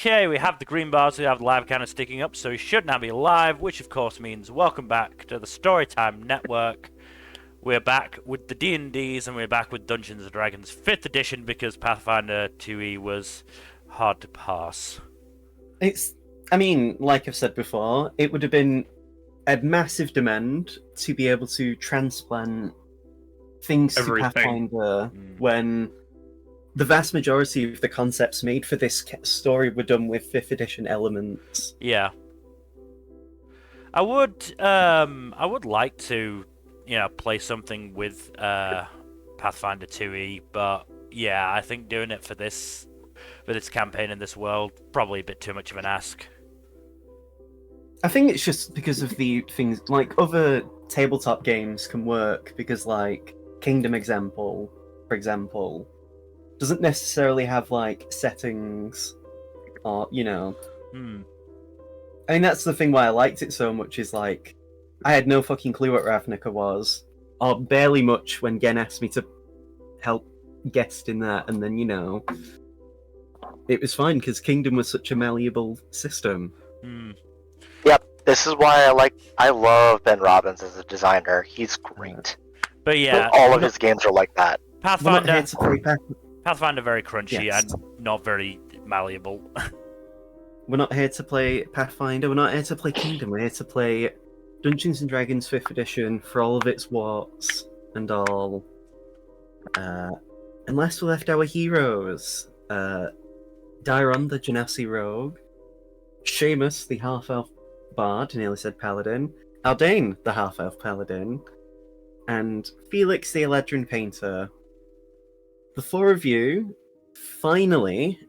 Okay, we have the green bars, we have the live counter sticking up, so we should now be live, which of course means welcome back to the Storytime Network. We're back with the D&Ds and we're back with Dungeons & Dragons 5th edition because Pathfinder 2e was hard to pass. Like I've said before, it would have been a massive demand to be able to transplant things Everything. to Pathfinder when the vast majority of the concepts made for this story were done with 5th edition elements. Yeah. I would like to, play something with Pathfinder 2e, but yeah, I think doing it for this campaign in this world probably a bit too much of an ask. I think it's just because of the things like other tabletop games can work because like Kingdom for example, doesn't necessarily have like settings or I mean that's the thing why I liked it so much is like I had no fucking clue what Ravnica was, or barely much when Gen asked me to help guest in that, and then it was fine because Kingdom was such a malleable system. Yep, this is why I love Ben Robbins as a designer. He's great. But yeah, all of his games are like that. Pathfinder very crunchy and not very malleable. We're not here to play Pathfinder, we're not here to play Kingdom, we're here to play Dungeons & Dragons 5th edition for all of its warts and all. Unless we left our heroes. Dairon, the Genasi rogue. Seamus, the half-elf bard, nearly said paladin. Aldane, the half-elf paladin. And Felix, the Eladrin painter. The four of you, finally,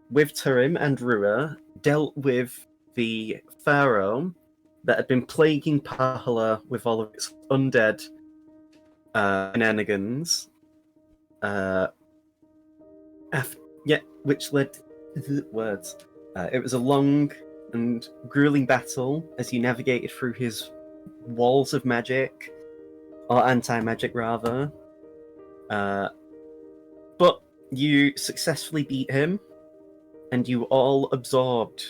with Turim and Rua, dealt with the pharaoh that had been plaguing Pahala with all of its undead shenanigans. Which led to words. It was a long and grueling battle as you navigated through his walls of magic, or anti-magic rather. But you successfully beat him, and you all absorbed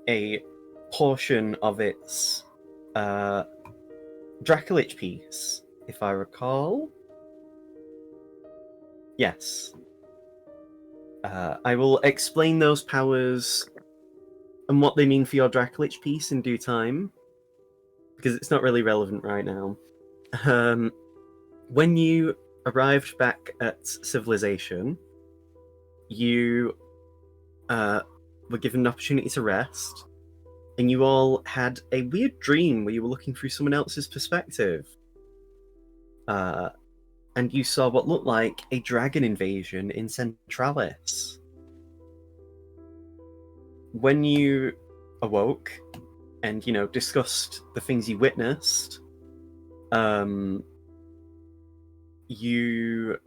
a portion of its Dracolich piece, if I recall. Yes. I will explain those powers and what they mean for your Dracolich piece in due time, because it's not really relevant right now. When you arrived back at Civilization, you were given an opportunity to rest, and you all had a weird dream where you were looking through someone else's perspective. And you saw what looked like a dragon invasion in Centralis. When you awoke and, discussed the things you witnessed, you,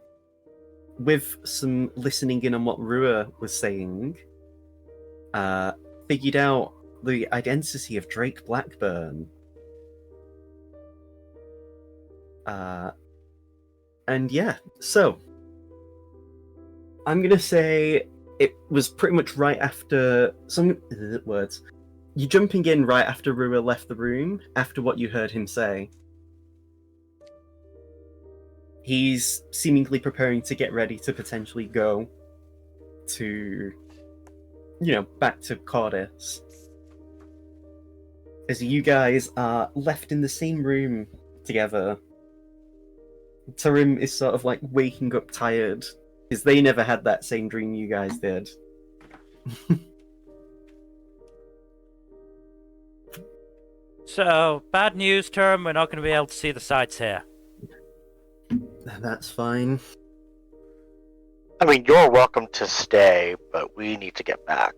with some listening in on what Rua was saying, figured out the identity of Drake Blackburn. And yeah, so I'm gonna say it was pretty much right after some words. You're jumping in right after Rua left the room, after what you heard him say. He's seemingly preparing to get ready to potentially go to, back to Cordis. As you guys are left in the same room together, Turim is sort of like waking up tired, because they never had that same dream you guys did. So, bad news, Turim, we're not going to be able to see the sights here. That's fine. I mean, you're welcome to stay, but we need to get back.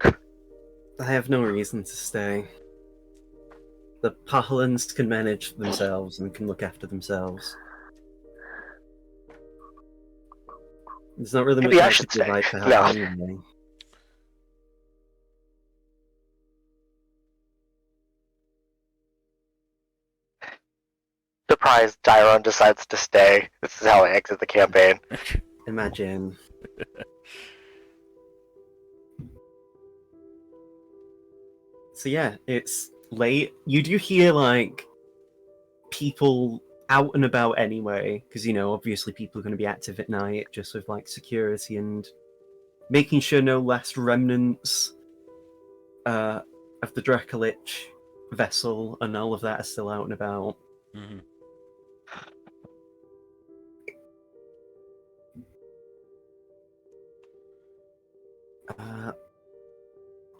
I have no reason to stay. The Pahalans can manage themselves and can look after themselves. There's not really Maybe much I I should could provide say. to help anyway. Surprise, Dairon decides to stay. This is how I exit the campaign. Imagine. So yeah, it's late. You do hear like people out and about anyway, because obviously people are going to be active at night, just with like security and making sure no last remnants of the Dracolich vessel and all of that are still out and about. Mm-hmm.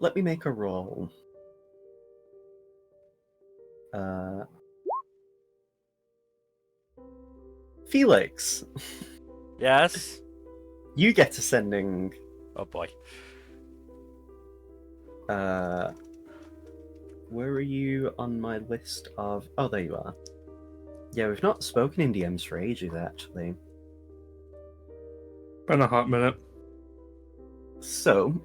Let me make a roll. Felix, Yes. you get ascending. Oh boy. Where are you on my list of... Oh, there you are. Yeah, we've not spoken in DMs for ages, actually. Been a hot minute. So,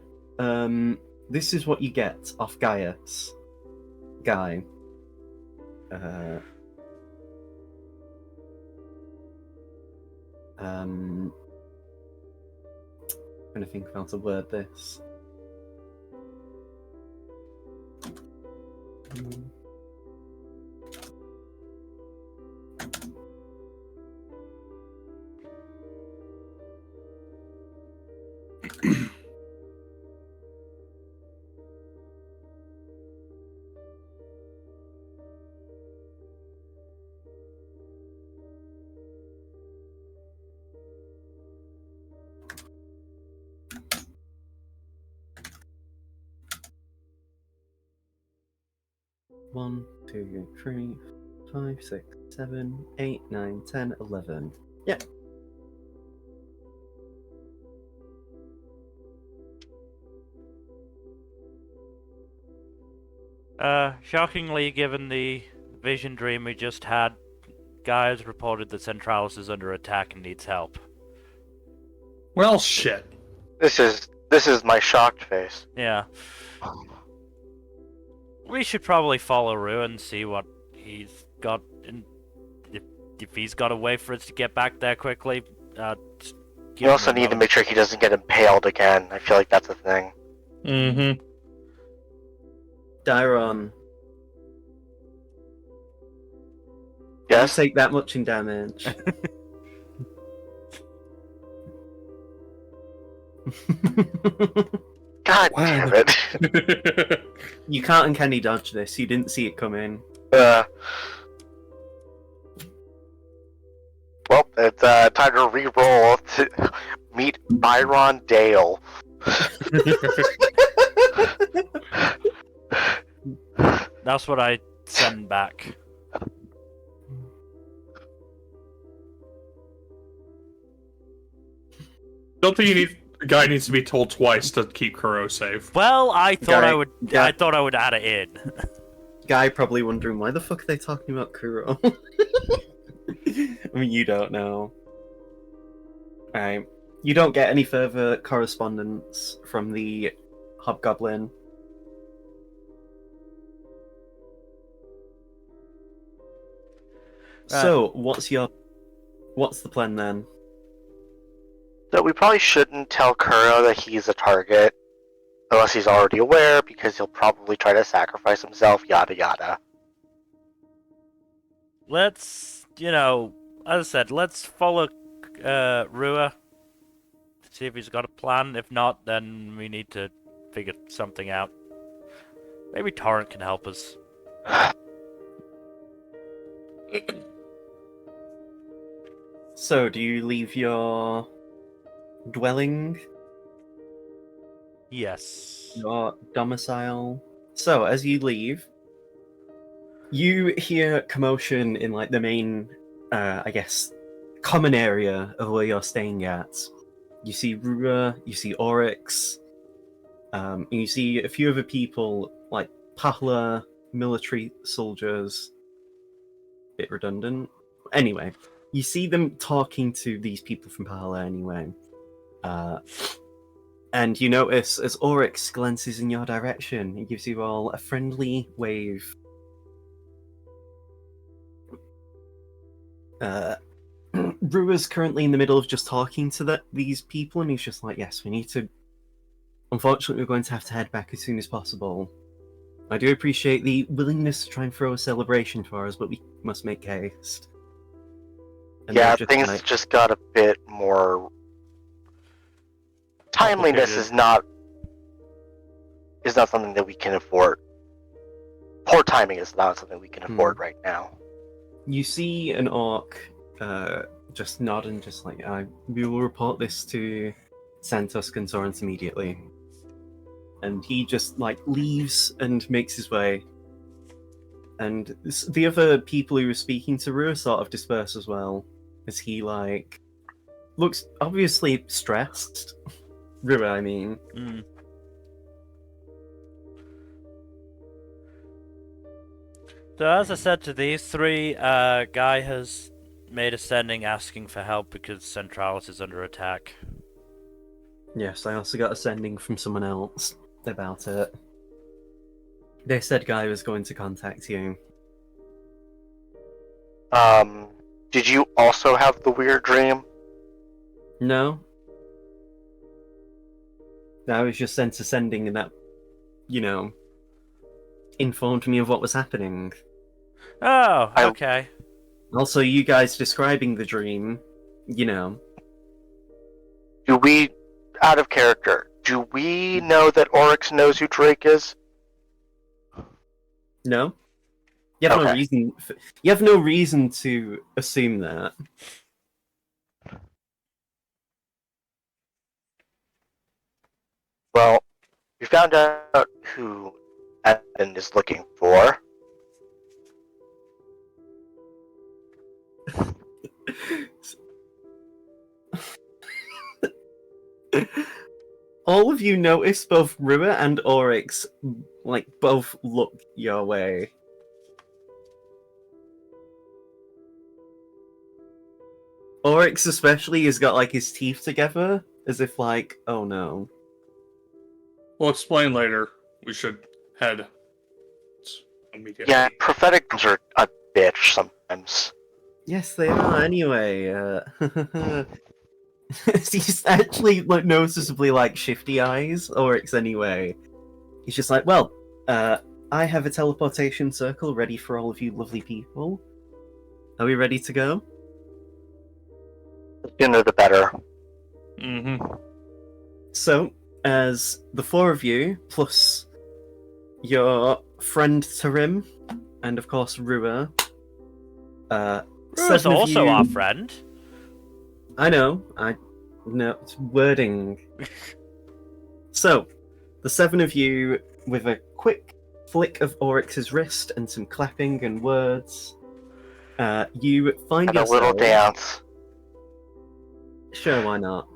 this is what you get off Gaius. Guy. I'm trying to think of how to word this. One, 2, 3, 5, 6, 7, 8, 9, 10, 11. Yep. Shockingly, given the vision dream we just had, Gaius reported that Centralis is under attack and needs help. Well, shit. This is my shocked face. Yeah. We should probably follow Rue and see what he's got, and if he's got a way for us to get back there quickly. You also need to make sure he doesn't get impaled again. I feel like that's a thing. Mm-hmm. Dairon. Yes? You take that much in damage. God damn it. You can't uncanny dodge this. You didn't see it coming. Well, it's time to re-roll to meet Byron Dale. That's what I send back. Don't think the guy needs to be told twice to keep Kuro safe. Well, I thought Guy- I would. Guy- I thought I would add it in. Guy probably wondering why the fuck are they talking about Kuro? I mean, you don't know. Alright. You don't get any further correspondence from the Hobgoblin. So, what's the plan then? So we probably shouldn't tell Kuro that he's a target, unless he's already aware, because he'll probably try to sacrifice himself, yada yada. Let's, as I said, let's follow Rua. See if he's got a plan. If not, then we need to figure something out. Maybe Torrent can help us. So, do you leave your dwelling, Yes. your domicile? So, as you leave, you hear commotion in like the main, I guess, common area of where you're staying at. You see Rura, you see Oryx, and you see a few other people like Pahla, military soldiers. Bit redundant. Anyway, you see them talking to these people from Pahla anyway. And you notice as Oryx glances in your direction, he gives you all a friendly wave. Rua's currently in the middle of just talking to these people, and he's just like, yes, we need to... Unfortunately, we're going to have to head back as soon as possible. I do appreciate the willingness to try and throw a celebration for us, but we must make haste. And Yeah, they're just things like, just got a bit more. Timeliness is not something that we can afford. Poor timing is not something we can afford right now. you see an orc just nod and just like, we will report this to Santos Consorens immediately. And he just like leaves and makes his way. And the other people who were speaking to Rua sort of disperse as well, as he like looks obviously stressed. Rua, I mean. Mm. So as I said to these three, Guy has made a sending asking for help because Centralis is under attack. Yes, I also got a sending from someone else about it. They said Guy was going to contact you. Did you also have the weird dream? No? I was just sent a sending and that, informed me of what was happening. Oh, okay. Also, you guys describing the dream, Do we, out of character, do we know that Oryx knows who Drake is? No? You have no Okay. reason. You have no reason to assume that. Well, we found out who Edmund is looking for. All of you notice both Rua and Oryx, like, both look your way. Oryx especially has got, like, his teeth together, as if, like, oh no. We'll explain later. We should head immediately. Yeah, prophetic ones are a bitch sometimes. Yes, they are, anyway. He's actually, like, noticeably, like, shifty eyes, Oryx, anyway. He's just like, well, I have a teleportation circle ready for all of you lovely people. Are we ready to go? The sooner the better. Mm-hmm. So, as the four of you, plus your friend Tarim, and of course Rua, Rua's seven of also you... our friend. I know, it's wording. So, the seven of you, with a quick flick of Oryx's wrist and some clapping and words, you find And a yourselves... little dance. Sure, why not?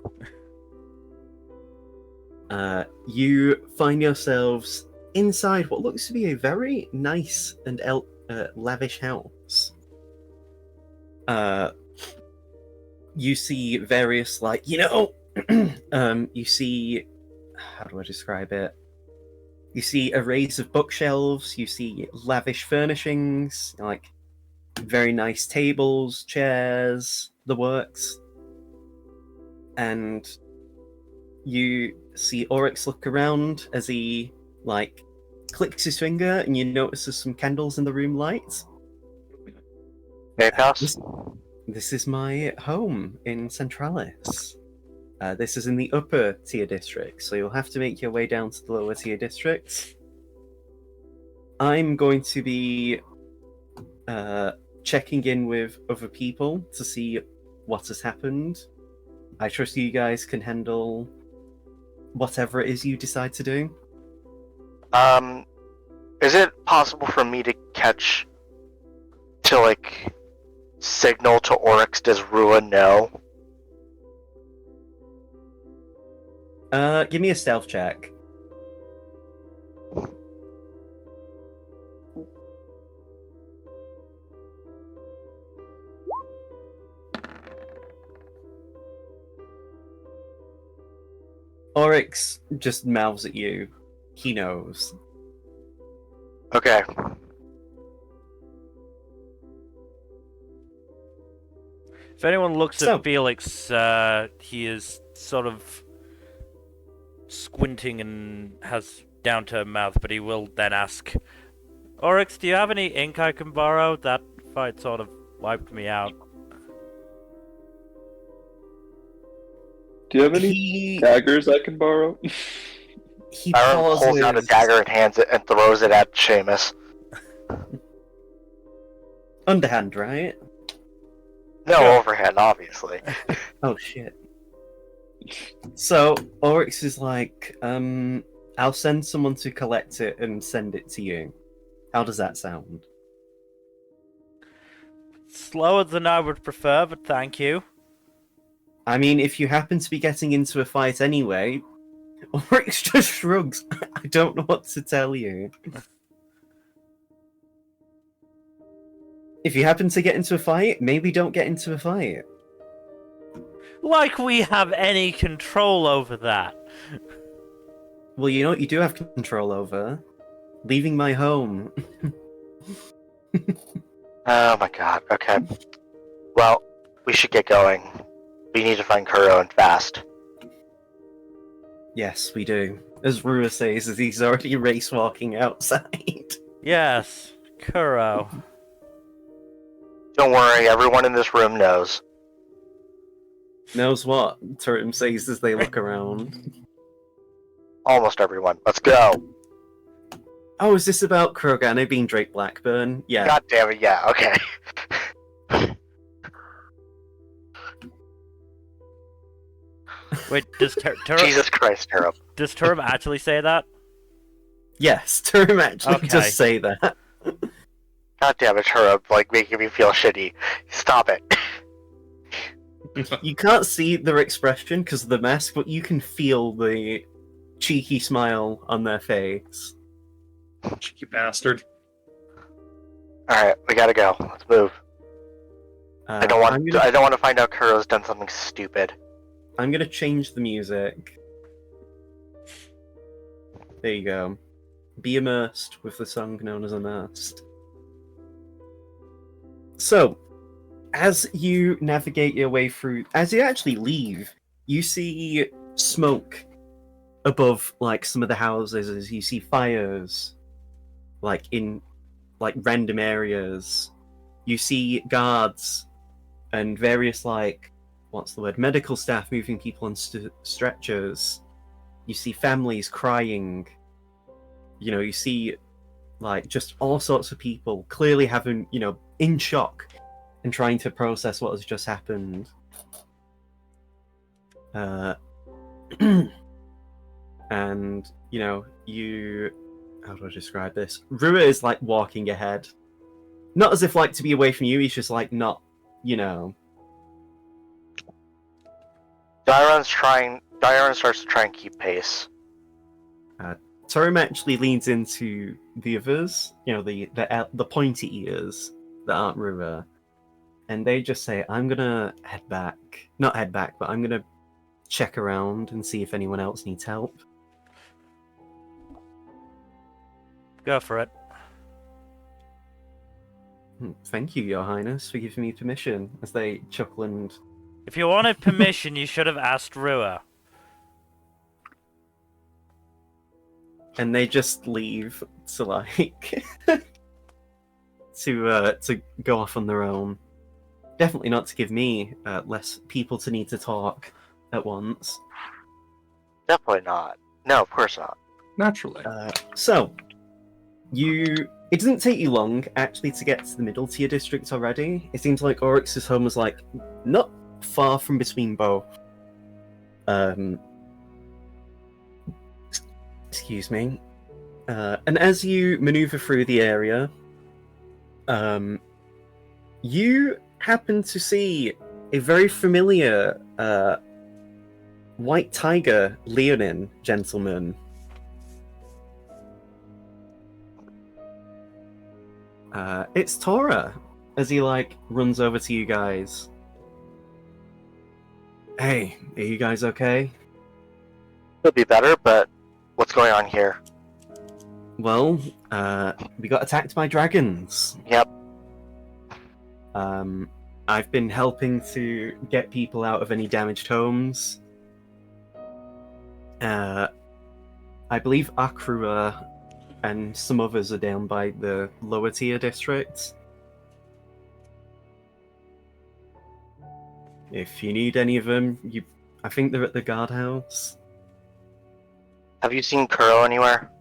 You find yourselves inside what looks to be a very nice and lavish house. You see various, like, you see, how do I describe it? You see arrays of bookshelves, you see lavish furnishings, like very nice tables, chairs, the works. And you see Oryx look around as he, like, clicks his finger, and you notice there's some candles in the room light. Steakhouse? This is my home in Centralis. This is in the upper tier district, so you'll have to make your way down to the lower tier districts. I'm going to be checking in with other people to see what has happened. I trust you guys can handle whatever it is you decide to do. Is it possible for me to signal to Oryx, does Rua know? Give me a stealth check. Oryx just mouths at you. He knows. Okay. If anyone looks at Felix, he is sort of squinting and has down to mouth, but he will then ask, Oryx, do you have any ink I can borrow? That fight sort of wiped me out. Do you have any He daggers I can borrow? he Byron pulls out a pauses. dagger and hands it and throws it at Seamus. Underhand, right? No, Sure. overhand, obviously. Oh shit. So Oryx is like, I'll send someone to collect it and send it to you. How does that sound? Slower than I would prefer, but thank you. I mean, if you happen to be getting into a fight anyway, Oryx just shrugs. I don't know what to tell you. If you happen to get into a fight, maybe don't get into a fight. Like we have any control over that. Well, you know what you do have control over? Leaving my home. Oh my god, okay. Well, we should get going. We need to find Kuro and fast. Yes, we do. As Rua says, as he's already race walking outside. Yes, Kuro. Don't worry, everyone in this room knows. Knows what? Turim says as they look around. Almost everyone. Let's go. Oh, is this about Kurogane being Drake Blackburn? Yeah. God damn it, yeah, okay. Wait, does Jesus Christ, Harold. does Turim actually say that? Yes, Turim actually Okay. does say that. God damn it, Harold, like making me feel shitty. Stop it. You can't see their expression because of the mask, but you can feel the cheeky smile on their face. Cheeky bastard. Alright, we gotta go. Let's move. I don't want to find out Kuro's done something stupid. I'm gonna change the music. There you go. Be immersed with the song known as Immersed. So, as you navigate your way through, as you actually leave, you see smoke above like some of the houses, as you see fires like in like random areas. You see guards and various like medical staff moving people on stretchers. You see families crying. You know, you see like just all sorts of people clearly having, in shock and trying to process what has just happened. And, how do I describe this? Rua is like walking ahead. Not as if like to be away from you, he's just like not, Dairon starts to try and keep pace. Turim actually leans into the others, the pointy ears that aren't Rua, and they just say, I'm gonna head back. Not head back, but I'm gonna check around and see if anyone else needs help. Go for it. Thank you, Your Highness, for giving me permission, as they chuckle and... If you wanted permission, you should have asked Rua. And they just leave to, like... to go off on their own. Definitely not to give me less people to need to talk at once. Definitely not. No, of course not. Naturally. So, it doesn't take you long, actually, to get to the middle tier district already. It seems like Oryx's home was, like, not far from between both. Excuse me. And as you maneuver through the area, you happen to see a very familiar white tiger leonin gentleman. It's Tora, as he runs over to you guys. Hey, are you guys okay? Could be better, but what's going on here? Well, we got attacked by dragons. Yep. I've been helping to get people out of any damaged homes. I believe Akrua and some others are down by the lower tier districts. If you need any of them, I think they're at the guardhouse. Have you seen Kuro anywhere?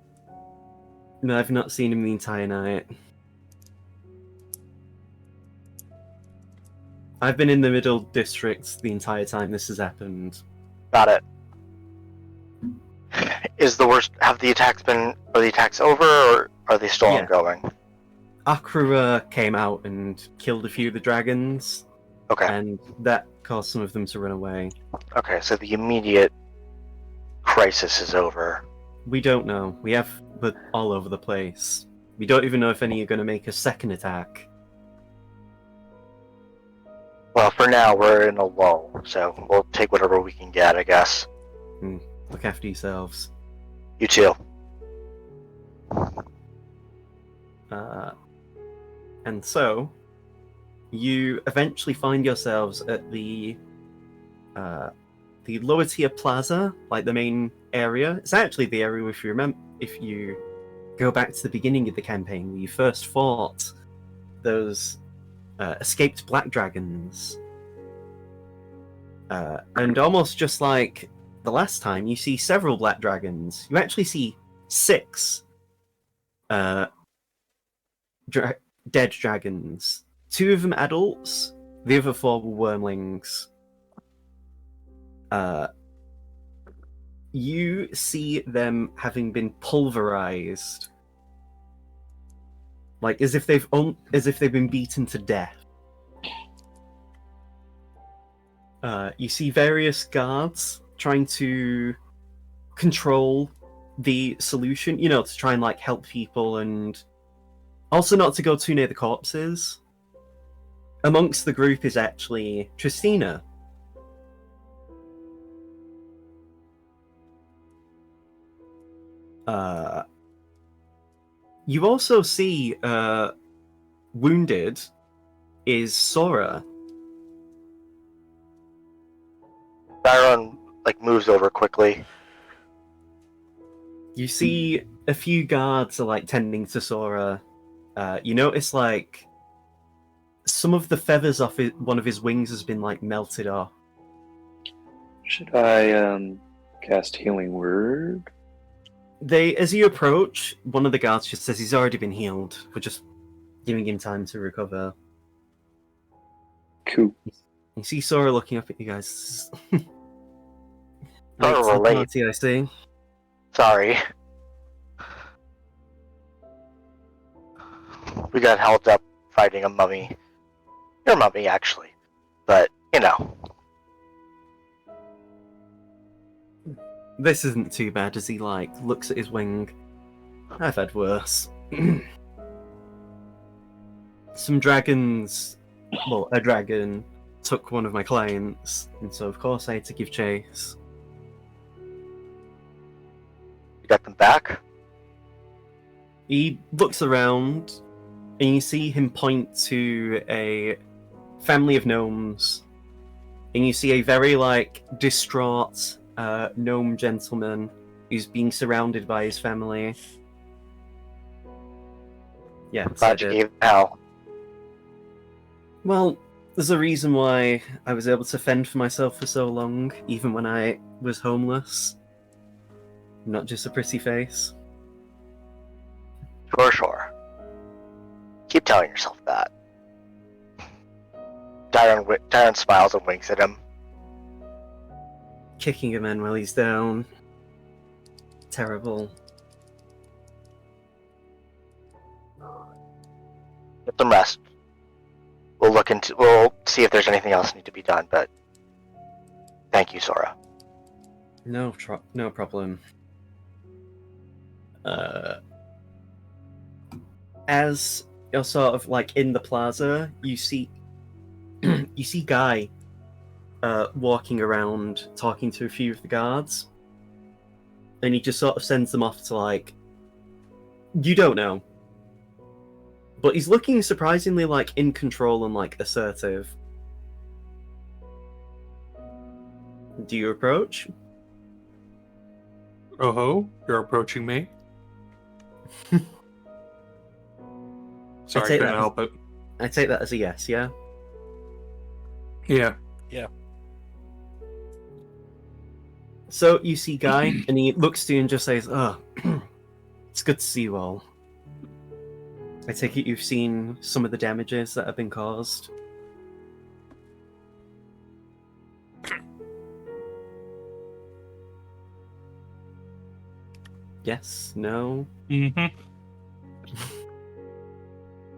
No, I've not seen him the entire night. I've been in the middle districts the entire time this has happened. Got it. Are the attacks over, or are they still Yeah. ongoing? Akrua came out and killed a few of the dragons, Okay. and that caused some of them to run away. Okay, so the immediate crisis is over. We don't know. We have but all over the place. We don't even know if any are going to make a second attack. Well, for now, we're in a lull, so we'll take whatever we can get, I guess. Look after yourselves. You too. And so, you eventually find yourselves at the lower tier plaza, like the main area. It's actually the area, if you go back to the beginning of the campaign, where you first fought those escaped black dragons. And almost just like the last time, you see several black dragons. You actually see 6 dead dragons. 2 of them adults, the other 4 were wormlings. You see them having been pulverized, like as if they've been beaten to death. You see various guards trying to control the solution, to try and like help people and also not to go too near the corpses. Amongst the group is actually Tristina. You also see wounded is Sora. Byron moves over quickly. You see a few guards are tending to Sora. You notice some of the feathers off one of his wings has been melted off. Should I cast Healing Word? As you approach, one of the guards just says he's already been healed. We're just giving him time to recover. Cool. You see Sora looking up at you guys. Sora will late. I see. Sorry. We got held up fighting a mummy. Your mummy, actually. But, This isn't too bad as he looks at his wing. I've had worse. Some dragons, a dragon took one of my clients, and so of course I had to give chase. You got them back? He looks around, and you see him point to a family of gnomes, and you see a very distraught gnome gentleman who's being surrounded by his family. Yeah, Glad you gave hell. Well, there's a reason why I was able to fend for myself for so long, even when I was homeless. Not just a pretty face. Sure. Keep telling yourself that. Darren smiles and winks at him. Kicking a man while he's down. Terrible. Get some rest. We'll see if there's anything else that needs to be done, but thank you, Sora. No problem. As you're sort of in the plaza, you see Guy walking around talking to a few of the guards, and he just sort of sends them off to you don't know, but he's looking surprisingly in control and assertive. Do you approach? Oh ho, you're approaching me. Sorry, take couldn't that as- help it. I take that as a yes, yeah? Yeah. So you see Guy, and he looks to you and just says, "Oh, it's good to see you all. I take it you've seen some of the damages that have been caused." Yes? No? Mm-hmm.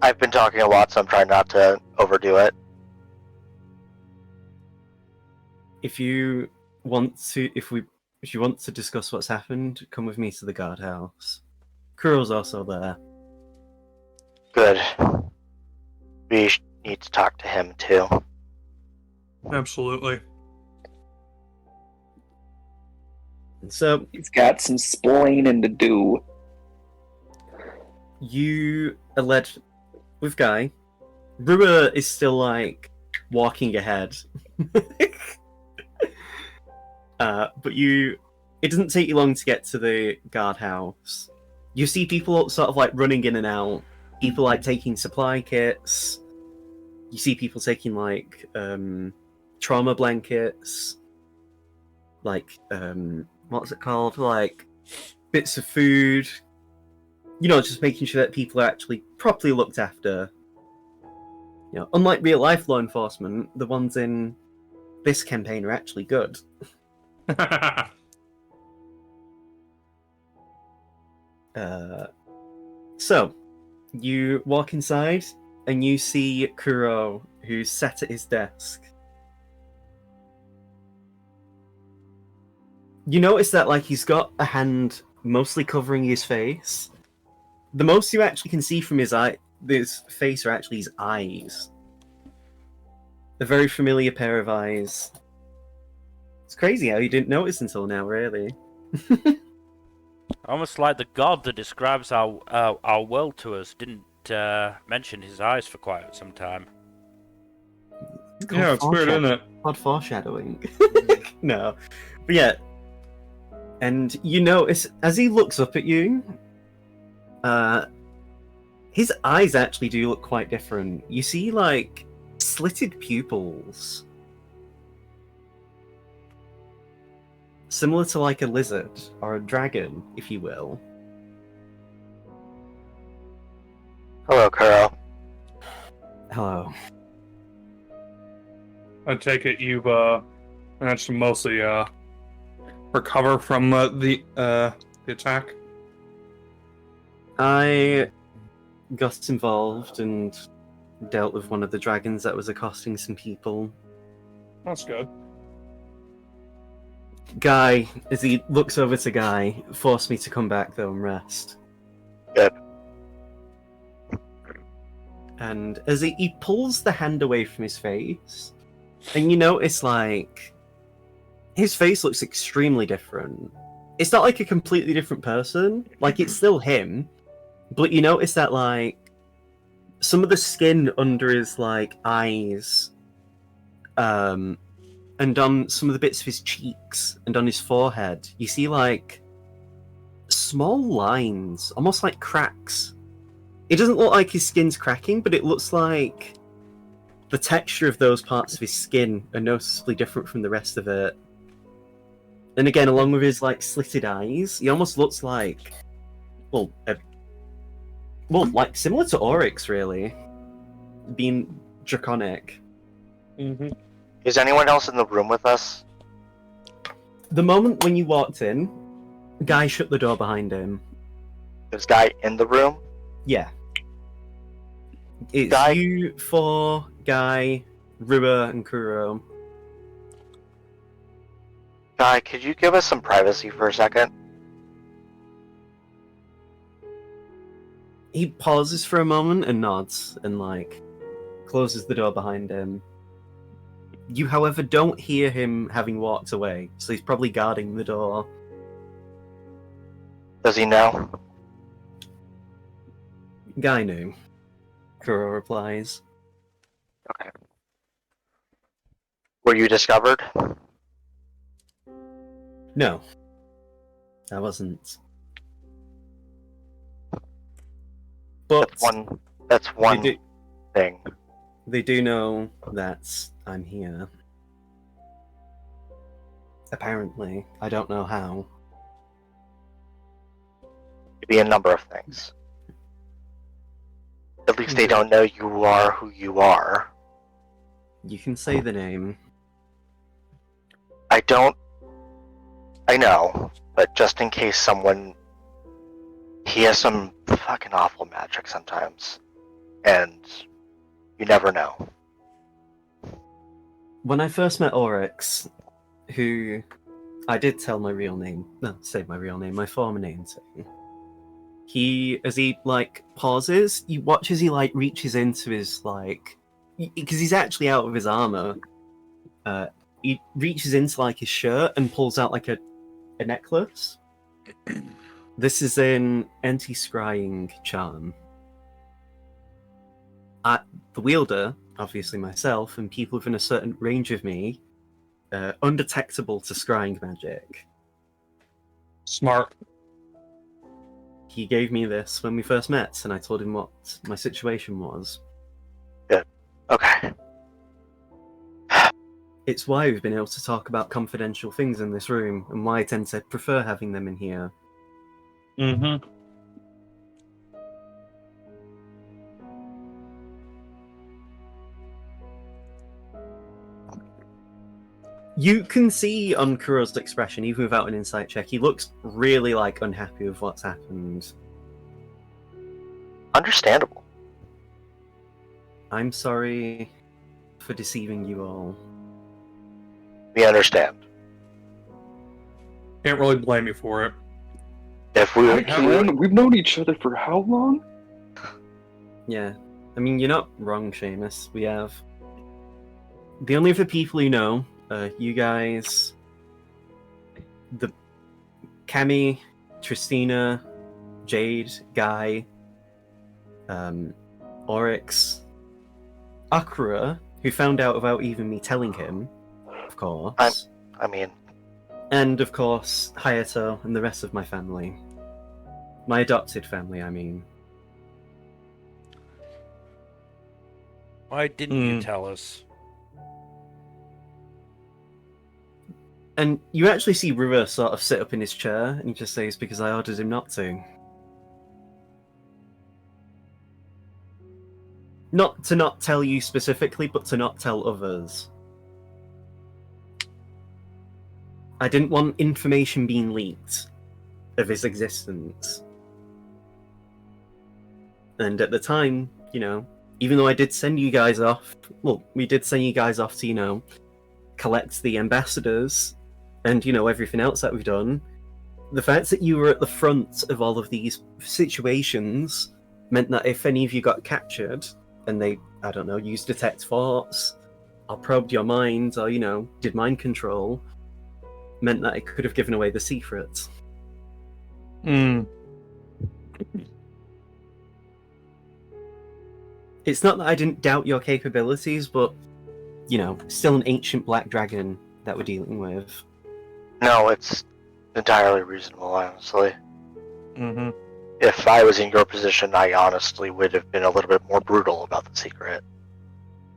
I've been talking a lot, so I'm trying not to overdo it. If you want to, if you want to discuss what's happened, come with me to the guardhouse. Kuro's also there. Good. We need to talk to him too. Absolutely. So He's got some splaining to do. you are led with Guy. Rua is still like walking ahead. But it doesn't take you long to get to the guardhouse. You see people sort of like running in and out. People like taking supply kits. You see people taking like trauma blankets, like what's it called? Like bits of food. You know, just making sure that people are actually properly looked after. You know, unlike real life law enforcement, the ones in this campaign are actually good. So, you walk inside and you see Kuro, who's sat at his desk. You notice that, like, he's got a hand mostly covering his face. The most you actually can see from his face are actually his eyes. A very familiar pair of eyes. It's crazy how you didn't notice until now, really. Almost like the god that describes our world to us didn't mention his eyes for quite some time. Yeah, it's weird, isn't it? Odd foreshadowing. No. But yeah. And you notice, as he looks up at you, his eyes actually do look quite different. You see, like, slitted pupils. Similar to, like, a lizard, or a dragon, if you will. Hello, Kuro. Hello. I take it you've managed to mostly recover from the attack. I got involved and dealt with one of the dragons that was accosting some people. That's good. Guy, as he looks over to Guy, forced me to come back though and rest. Good. And as he pulls the hand away from his face, and you notice, like, his face looks extremely different. It's not like a completely different person, like, it's still him, but you notice that, like, some of the skin under his, like, eyes, and on some of the bits of his cheeks and on his forehead, you see, like, small lines, almost like cracks. It doesn't look like his skin's cracking, but it looks like the texture of those parts of his skin are noticeably different from the rest of it. And again, along with his, like, slitted eyes, he almost looks like, like, similar to Oryx, really. Being draconic. Mm-hmm. Is anyone else in the room with us? The moment when you walked in, Guy shut the door behind him. There's Guy in the room? Yeah. It's Guy? you, Four, Guy, Rua, and Kuro. Guy, could you give us some privacy for a second? He pauses for a moment and nods and, like, closes the door behind him. You, however, don't hear him having walked away, so he's probably guarding the door. Does he know? Guy knew. Kuro replies. Okay. Were you discovered? No. I wasn't. But That's one do- thing. they do know that I'm here. Apparently. I don't know how. Could be a number of things. At least they don't know you are who you are. You can say the name. I don't. I know, but just in case someone. He has some fucking awful magic sometimes. And you never know. When I first met Oryx, who I did tell my real name, no, say my real name, my former name to. As he like pauses, you watch as he like reaches into his like, because he's actually out of his armor. He reaches into like his shirt and pulls out like a necklace. This is an anti-scrying charm. The wielder, obviously myself, and people within a certain range of me, undetectable to scrying magic. Smart. He gave me this when we first met, and I told him what my situation was. Good. Okay. It's why we've been able to talk about confidential things in this room, and why I tend to prefer having them in here. Mm-hmm. You can see on Kuro's expression, even without an insight check, he looks really like unhappy with what's happened. Understandable. I'm sorry for deceiving you all. We understand. Can't really blame you for it. If we I can. We've known each other for how long? Yeah. I mean, you're not wrong, Seamus. We have... The only other people you know, you guys, the Cammy, Tristina, Jade, Guy, Oryx, Akura, who found out without even me telling him, of course. I mean, And, of course, Hayato and the rest of my family. My adopted family, I mean. Why didn't you tell us? And you actually see Rua sort of sit up in his chair, and he just says, because I ordered him not to. Not to not tell you specifically, but to not tell others. I didn't want information being leaked of his existence. And at the time, you know, even though I did send you guys off, well, we did send you guys off to, you know, collect the ambassadors and, you know, everything else that we've done, the fact that you were at the front of all of these situations meant that if any of you got captured and they, I don't know, used detect thoughts or probed your mind or, you know, did mind control, meant that it could have given away the secret. It's not that I didn't doubt your capabilities, but, you know, still an ancient black dragon that we're dealing with. no, it's entirely reasonable, honestly. Mm-hmm. If I was in your position, I honestly would have been a little bit more brutal about the secret.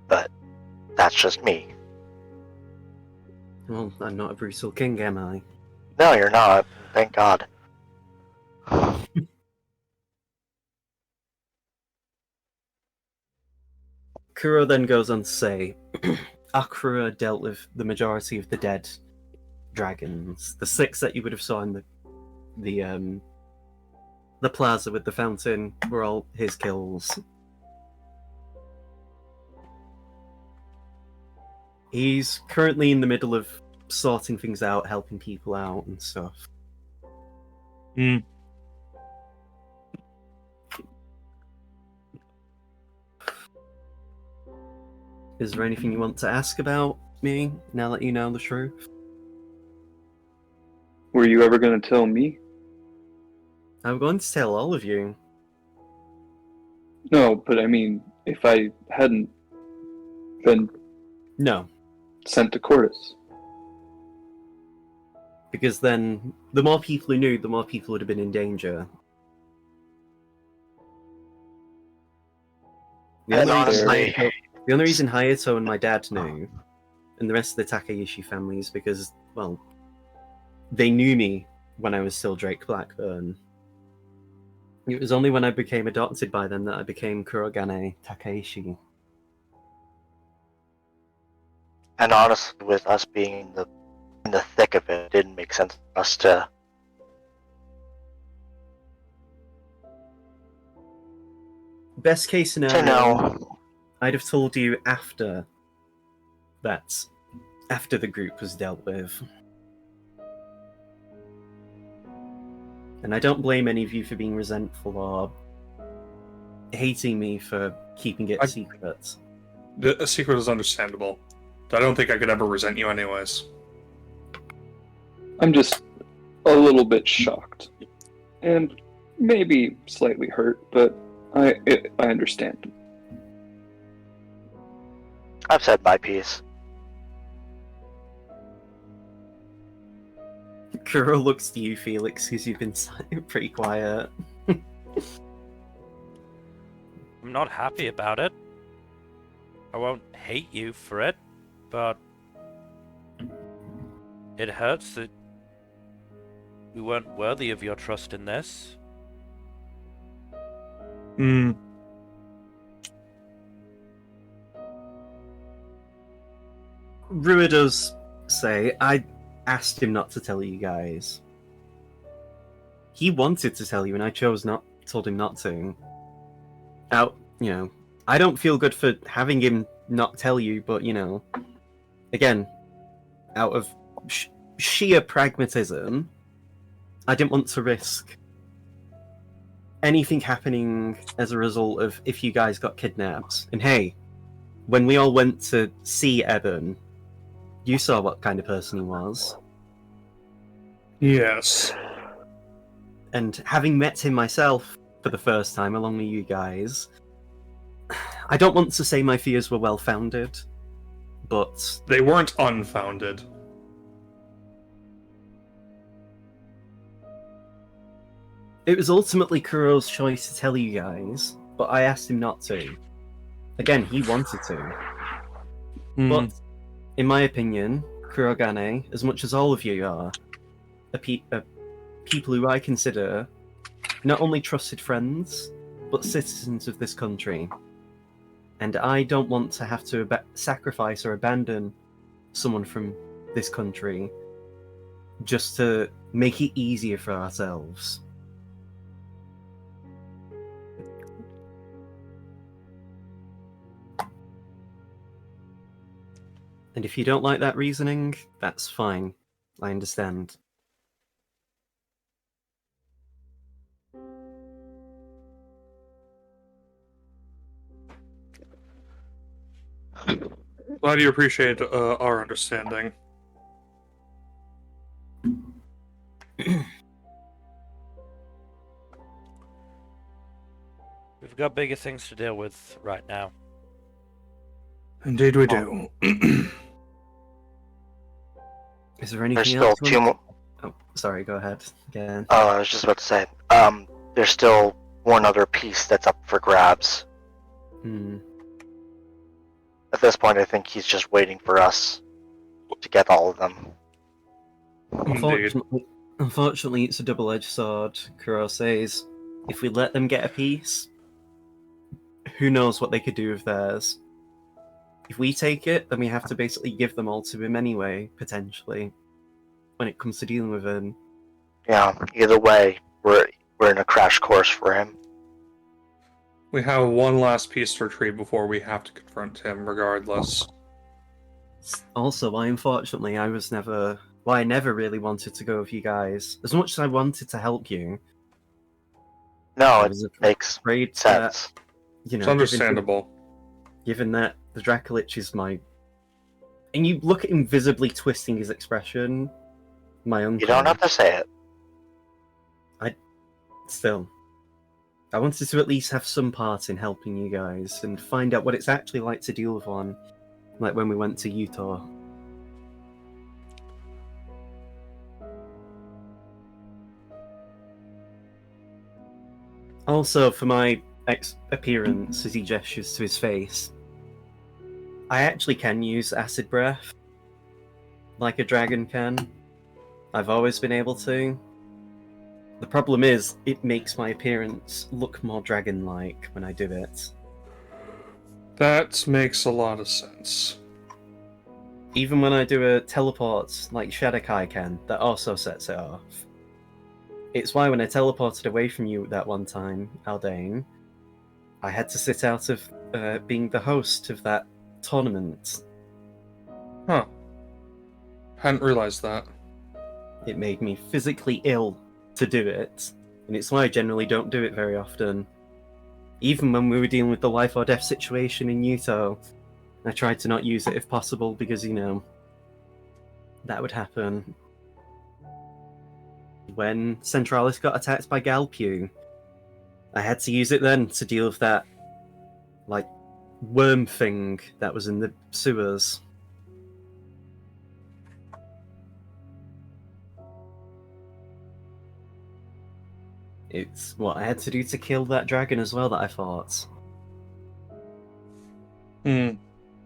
But that's just me. Well, I'm not a brutal king, am I? No, you're not. Thank God. Kuro then goes on to say, Akura dealt with the majority of the dead dragons. The 6 that you would have saw in the plaza with the fountain were all his kills. He's currently in the middle of sorting things out, helping people out and stuff. Is there anything you want to ask about me, now that you know the truth? Were you ever going to tell me? I'm going to tell all of you. No, but I mean, if I hadn't been No. sent to Cordis. Because then, the more people who knew, the more people would have been in danger. The And only, honestly, the only reason Hayato and my dad knew, and the rest of the Takeishi family, is because, well, they knew me when I was still Drake Blackburn. It was only when I became adopted by them that I became Kurogane Takeishi. and honestly, with us being in the thick of it, it didn't make sense for us to. Best case To scenario, know. I'd have told you after the group was dealt with. And I don't blame any of you for being resentful or hating me for keeping it secret. A secret is understandable. I don't think I could ever resent you anyways. I'm just a little bit shocked. And maybe slightly hurt, but I understand. I've said my piece. Kuro looks to you, Felix, because you've been pretty quiet. I'm not happy about it. I won't hate you for it, but it hurts that we weren't worthy of your trust in this. Rua does say, I asked him not to tell you guys. He wanted to tell you, and I told him not to. I don't feel good for having him not tell you, but, again, out of sheer pragmatism, I didn't want to risk anything happening as a result of if you guys got kidnapped. And hey, when we all went to see Eben, you saw what kind of person he was. Yes. And having met him myself for the first time along with you guys, I don't want to say my fears were well-founded, but They weren't unfounded. it was ultimately Kuro's choice to tell you guys, but I asked him not to. Again, he wanted to. But, in my opinion, Kurogane, as much as all of you are, people who I consider not only trusted friends, but citizens of this country. And I don't want to have to sacrifice or abandon someone from this country just to make it easier for ourselves. And if you don't like that reasoning, that's fine. I understand. Glad you appreciate our understanding. We've got bigger things to deal with right now. Indeed we do. Is there There's anything still else? two more. Oh, sorry, go ahead. Again. I was just about to say, there's still one other piece that's up for grabs. At this point, I think he's just waiting for us to get all of them. Unfortunately, it's a double-edged sword. Kuro says, if we let them get a piece, who knows what they could do with theirs. If we take it, then we have to basically give them all to him anyway, potentially, when it comes to dealing with him. Yeah, either way, we're in a crash course for him. We have one last piece to retrieve before we have to confront him, regardless. Also, unfortunately, I never really wanted to go with you guys. As much as I wanted to help you, No, I it was makes afraid sense. that, you know, It's understandable. given that the Dracolich is my... And you look at him visibly twisting his expression, my uncle... You don't have to say it. Still, I wanted to at least have some part in helping you guys and find out what it's actually like to deal with one, like when we went to Utah. Also, for my appearance, as he gestures to his face, I actually can use acid breath, like a dragon can. I've always been able to. The problem is, it makes my appearance look more dragon-like when I do it. That makes a lot of sense. Even when I do a teleport like Shadakai can, that also sets it off. It's why when I teleported away from you that one time, Aldane, I had to sit out of being the host of that tournament. Huh. Hadn't realized that. It made me physically ill to do it, and it's why I generally don't do it very often. Even when we were dealing with the life or death situation in Yuto, I tried to not use it if possible because, you know, that would happen. When Centralis got attacked by Galpew, I had to use it then to deal with that, like, worm thing that was in the sewers. It's what I had to do to kill that dragon as well that I fought. Hmm.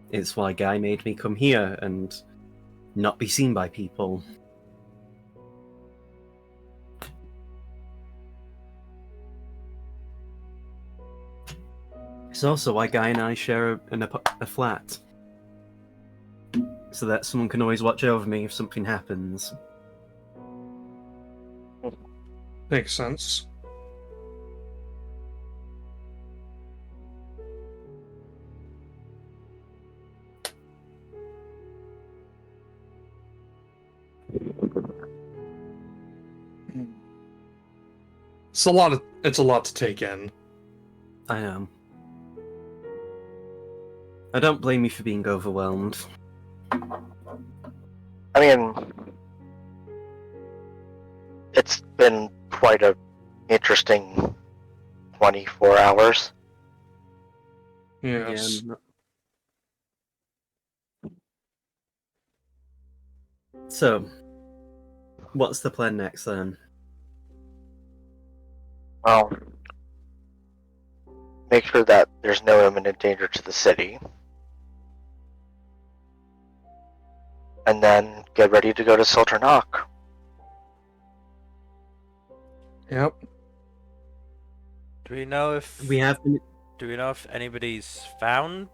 It's why Guy made me come here and not be seen by people. It's also why Guy and I share a flat. So that someone can always watch over me if something happens. Makes sense. It's a lot to take in. I am. I don't blame you for being overwhelmed. I mean, it's been quite a interesting 24 hours. Yes. Yeah, So, what's the plan next then? Well, make sure that there's no imminent danger to the city. And then get ready to go to Silternok. Yep. Do we know if Do we know if anybody's found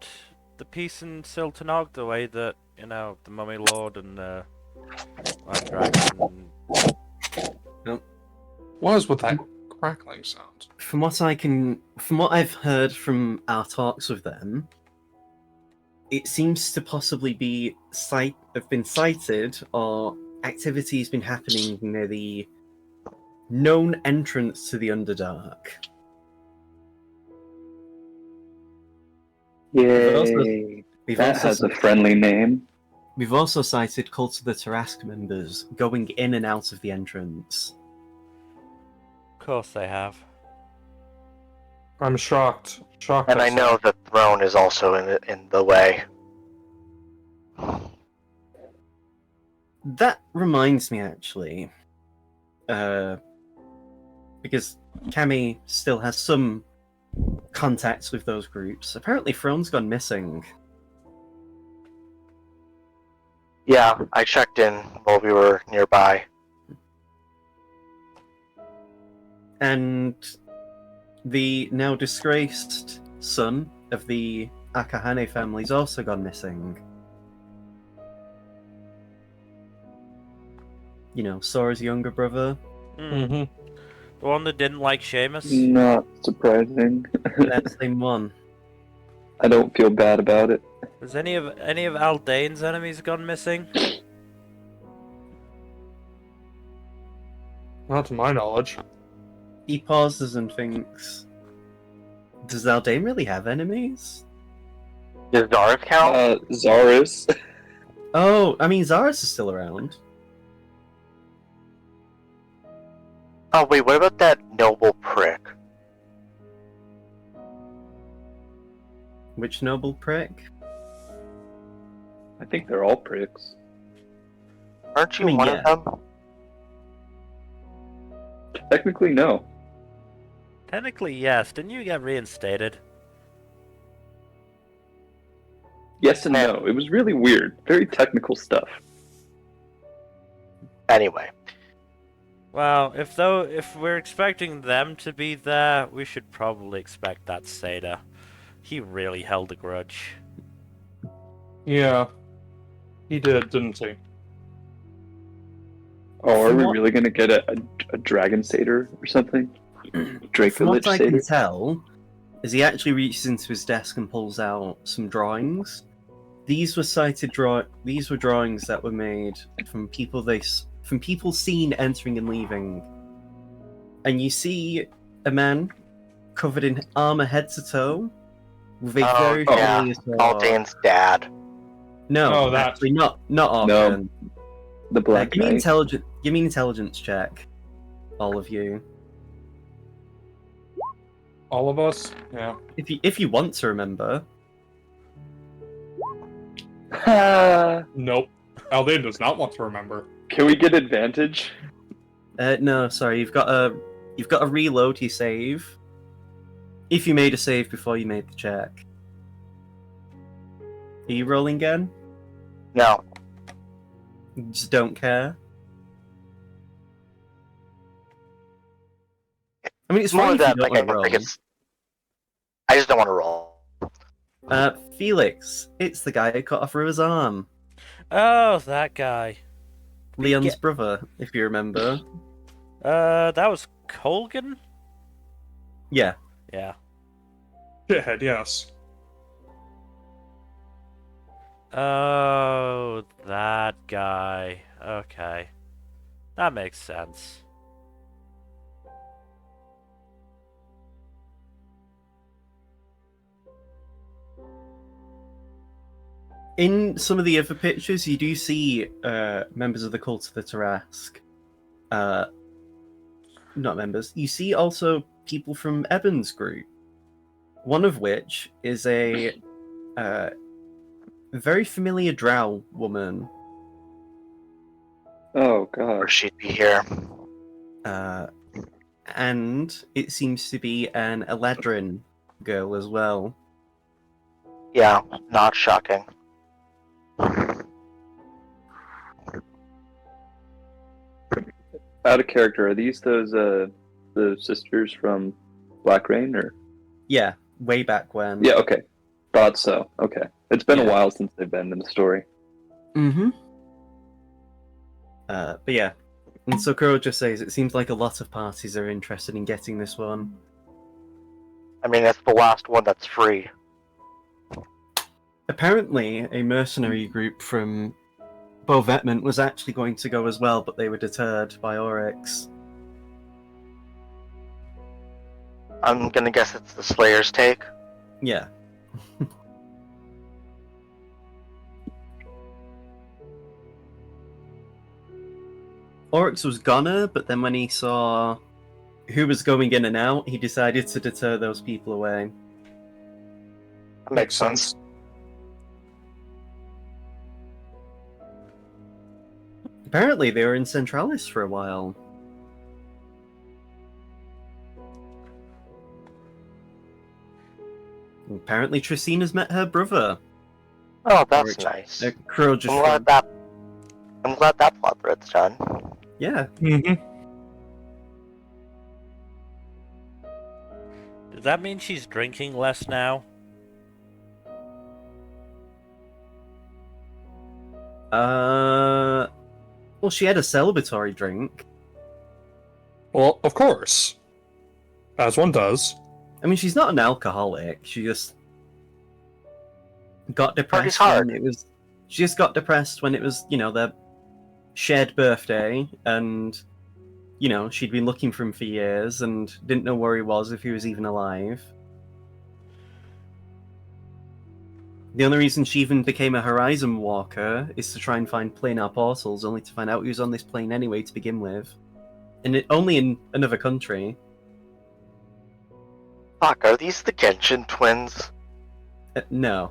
the piece in Siltanog the way that, you know, the Mummy Lord and White Dragon? What is with that crackling sound? From what I've heard from our talks with them, it seems to possibly be have been sighted or activities been happening near the known entrance to the Underdark. Yay! That has a friendly name. We've also sighted Cult of the Tarask members going in and out of the entrance. Of course they have. I'm shocked. Shocked. And I know the throne is also in the way. That reminds me, actually, because Cammy still has some contacts with those groups. Apparently, Throne's gone missing. Yeah, I checked in while we were nearby. And the now disgraced son of the Akahane family's also gone missing. You know, Sora's younger brother. Mm-hmm. The one that didn't like Seamus? Not surprising. That same one. I don't feel bad about it. Has any of Aldane's enemies gone missing? Not to my knowledge. He pauses and thinks, does Aldane really have enemies? Does Zaris count? Zaris. Oh, I mean, Zaris is still around. Oh wait, what about that noble prick? Which noble prick? I think they're all pricks. Aren't you I mean, one yeah. of them? Technically, no. Technically, yes. Didn't you get reinstated? Yes and no. It was really weird. Very technical stuff. Anyway, Well, if we're expecting them to be there, we should probably expect that Seda. He really held a grudge. Yeah, he did, didn't he? Oh, are From we what- really gonna get a dragon satyr or something? From what Dracolich I can satyr? tell, as he actually reaches into his desk and pulls out some drawings, these were drawings that were made from people seen entering and leaving. And you see a man covered in armor head to toe, with a very yeah, familiar sword. Aldane's dad. No, Oh, that- actually not Arkin. No, the Black Give me Knight. intelligence check, all of you. All of us? Yeah. If you want to remember. Nope. Aldane does not want to remember. Can we get advantage? No, sorry, you've got to reload your save. If you made a save before you made the check. Are you rolling again? No. You just don't care? I mean, it's More fine of if you that, don't like, I want to don't roll. think it's... I just don't want to roll. Felix, it's the guy who cut off Rua's arm. Oh, that guy. Leon's brother, if you remember. That was Colgan? Yeah. Yeah. Shithead, yes. Oh, that guy. Okay. That makes sense. In some of the other pictures, you do see members of the Cult of the Tarask. Not members. You see also people from Eben's group. One of which is a very familiar drow woman. Oh Or god. she'd be here. And it seems to be an Eladrin girl as well. Yeah, not shocking. Out of character, are these those the sisters from Black Rain or? Yeah, way back when. Yeah, okay. Thought so. Okay. It's been a Yeah. while since they've been in the story. Mm-hmm. But yeah. And so Kuro just says it seems like a lot of parties are interested in getting this one. I mean, it's the last one that's free. Apparently, a mercenary group from Bovetment was actually going to go as well, but they were deterred by Oryx. I'm gonna guess it's the Slayer's take. Yeah. Oryx was gonna, but then when he saw who was going in and out, he decided to deter those people away. That makes sense. Apparently, they were in Centralis for a while. Apparently, Tristina's met her brother. Oh, that's Oryx. nice. Crow just I'm glad that. I'm glad that plot thread's done. yeah. Mm-hmm. Does that mean she's drinking less now? Well, she had a celebratory drink. Well, of course. As one does. I mean, she's not an alcoholic. She just got Party's depressed hard. when it was. She just got depressed when it was, their shared birthday, and she'd been looking for him for years and didn't know where he was, if he was even alive. The only reason she even became a Horizon Walker is to try and find planar portals, only to find out he was on this plane anyway to begin with, and only in another country. Fuck, are these the Genshin twins? No,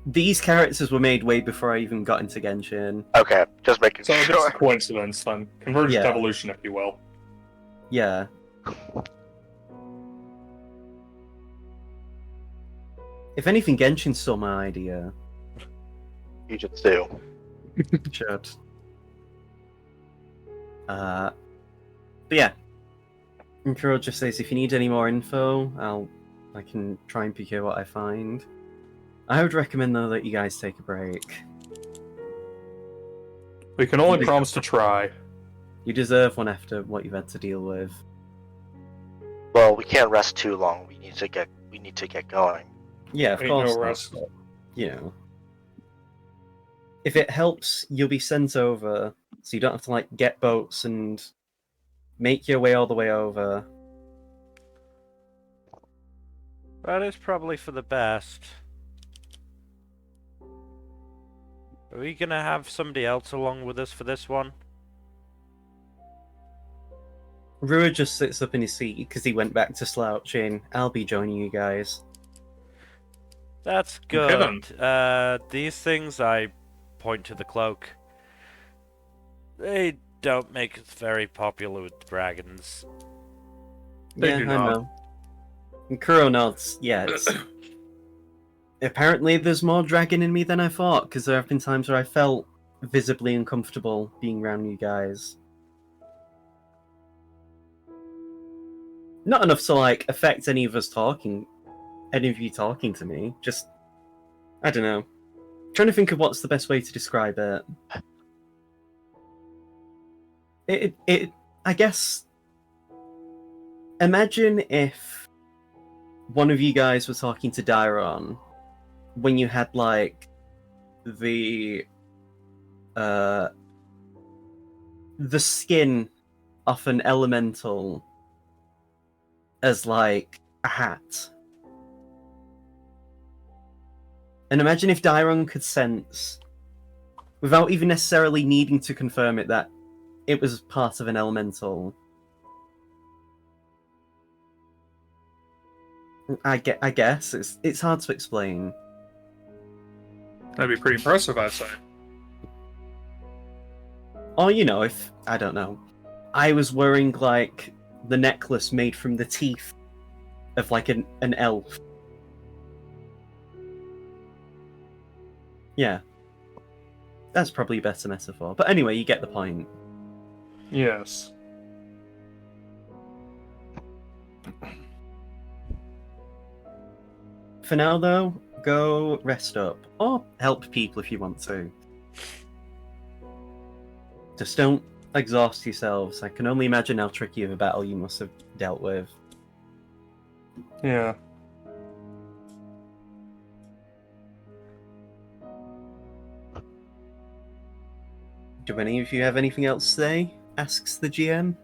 these characters were made way before I even got into Genshin. Okay, just making So it's sure. just a coincidence then. Convergent Yeah. evolution, if you will. Yeah. If anything, Genshin stole my idea. You just do. Should. But yeah. And Kuro just says, if you need any more info, I can try and procure what I find. I would recommend, though, that you guys take a break. We can only promise to try. You deserve one after what you've had to deal with. Well, we can't rest too long. We need to get going. Yeah, of Ain't course. no not, rest. but, you know. If it helps, you'll be sent over, so you don't have to, like, get boats and make your way all the way over. That is probably for the best. Are we gonna have somebody else along with us for this one? Rua just sits up in his seat because he went back to slouching. I'll be joining you guys. That's Okay, good. These things, I point to the cloak. They don't make us very popular with dragons. They yeah, do I not. know. And Kuro nods. Yeah, it's... Apparently there's more dragon in me than I thought, because there have been times where I felt visibly uncomfortable being around you guys. Not enough to, like, affect any of you talking to me. Just, I don't know. Trying to think of what's the best way to describe it. I guess, imagine if one of you guys was talking to Dairon when you had, like, the skin off an elemental as, like, a hat. And imagine if Dairon could sense, without even necessarily needing to confirm it, that it was part of an elemental. I guess it's hard to explain. That'd be pretty impressive, I'd say. Or, you know, if, I don't know, I was wearing, like, the necklace made from the teeth of, like, an elf. Yeah. That's probably a better metaphor. But anyway, you get the point. Yes. For now, though, go rest up. Or help people if you want to. Just don't exhaust yourselves. I can only imagine how tricky of a battle you must have dealt with. Yeah. Do any of you have anything else to say? Asks the GM.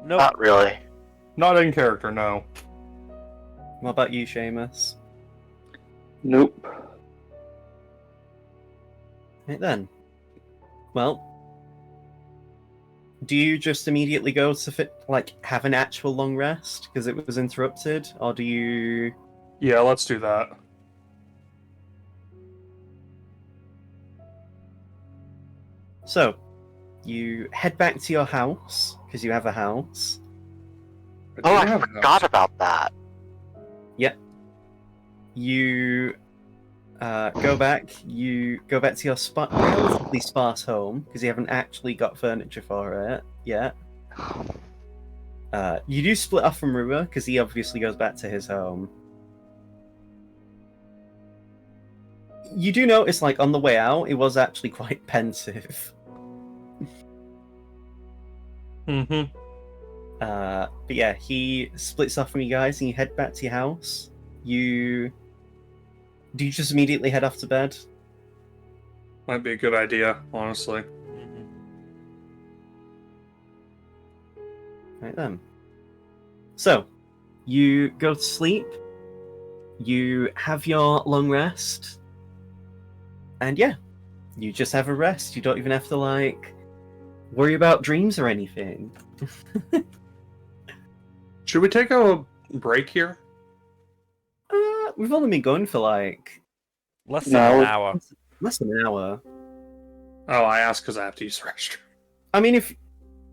Nope. Not really. Not in character, no. What about you, Seamus? Nope. Right then. Well, do you just immediately go to have an actual long rest because it was interrupted, or do you? Yeah, let's do that. So, you head back to your house because you have a house. Oh, I forgot about that. You go back. You go back to your relatively sparse home because you haven't actually got furniture for it yet. You do split off from Rua because he obviously goes back to his home. You do notice, like, on the way out, it was actually quite pensive. Mm-hmm. But yeah, he splits off from you guys and you head back to your house. Do you just immediately head off to bed? Might be a good idea, honestly. Mhm. Right then. So, you go to sleep, you have your long rest, and yeah, you just have a rest. You don't even have to, like, worry about dreams or anything. Should we take a break here? We've only been going for, like, Less than No. an hour. less than an hour. Oh, I asked because I have to use the restroom. I mean,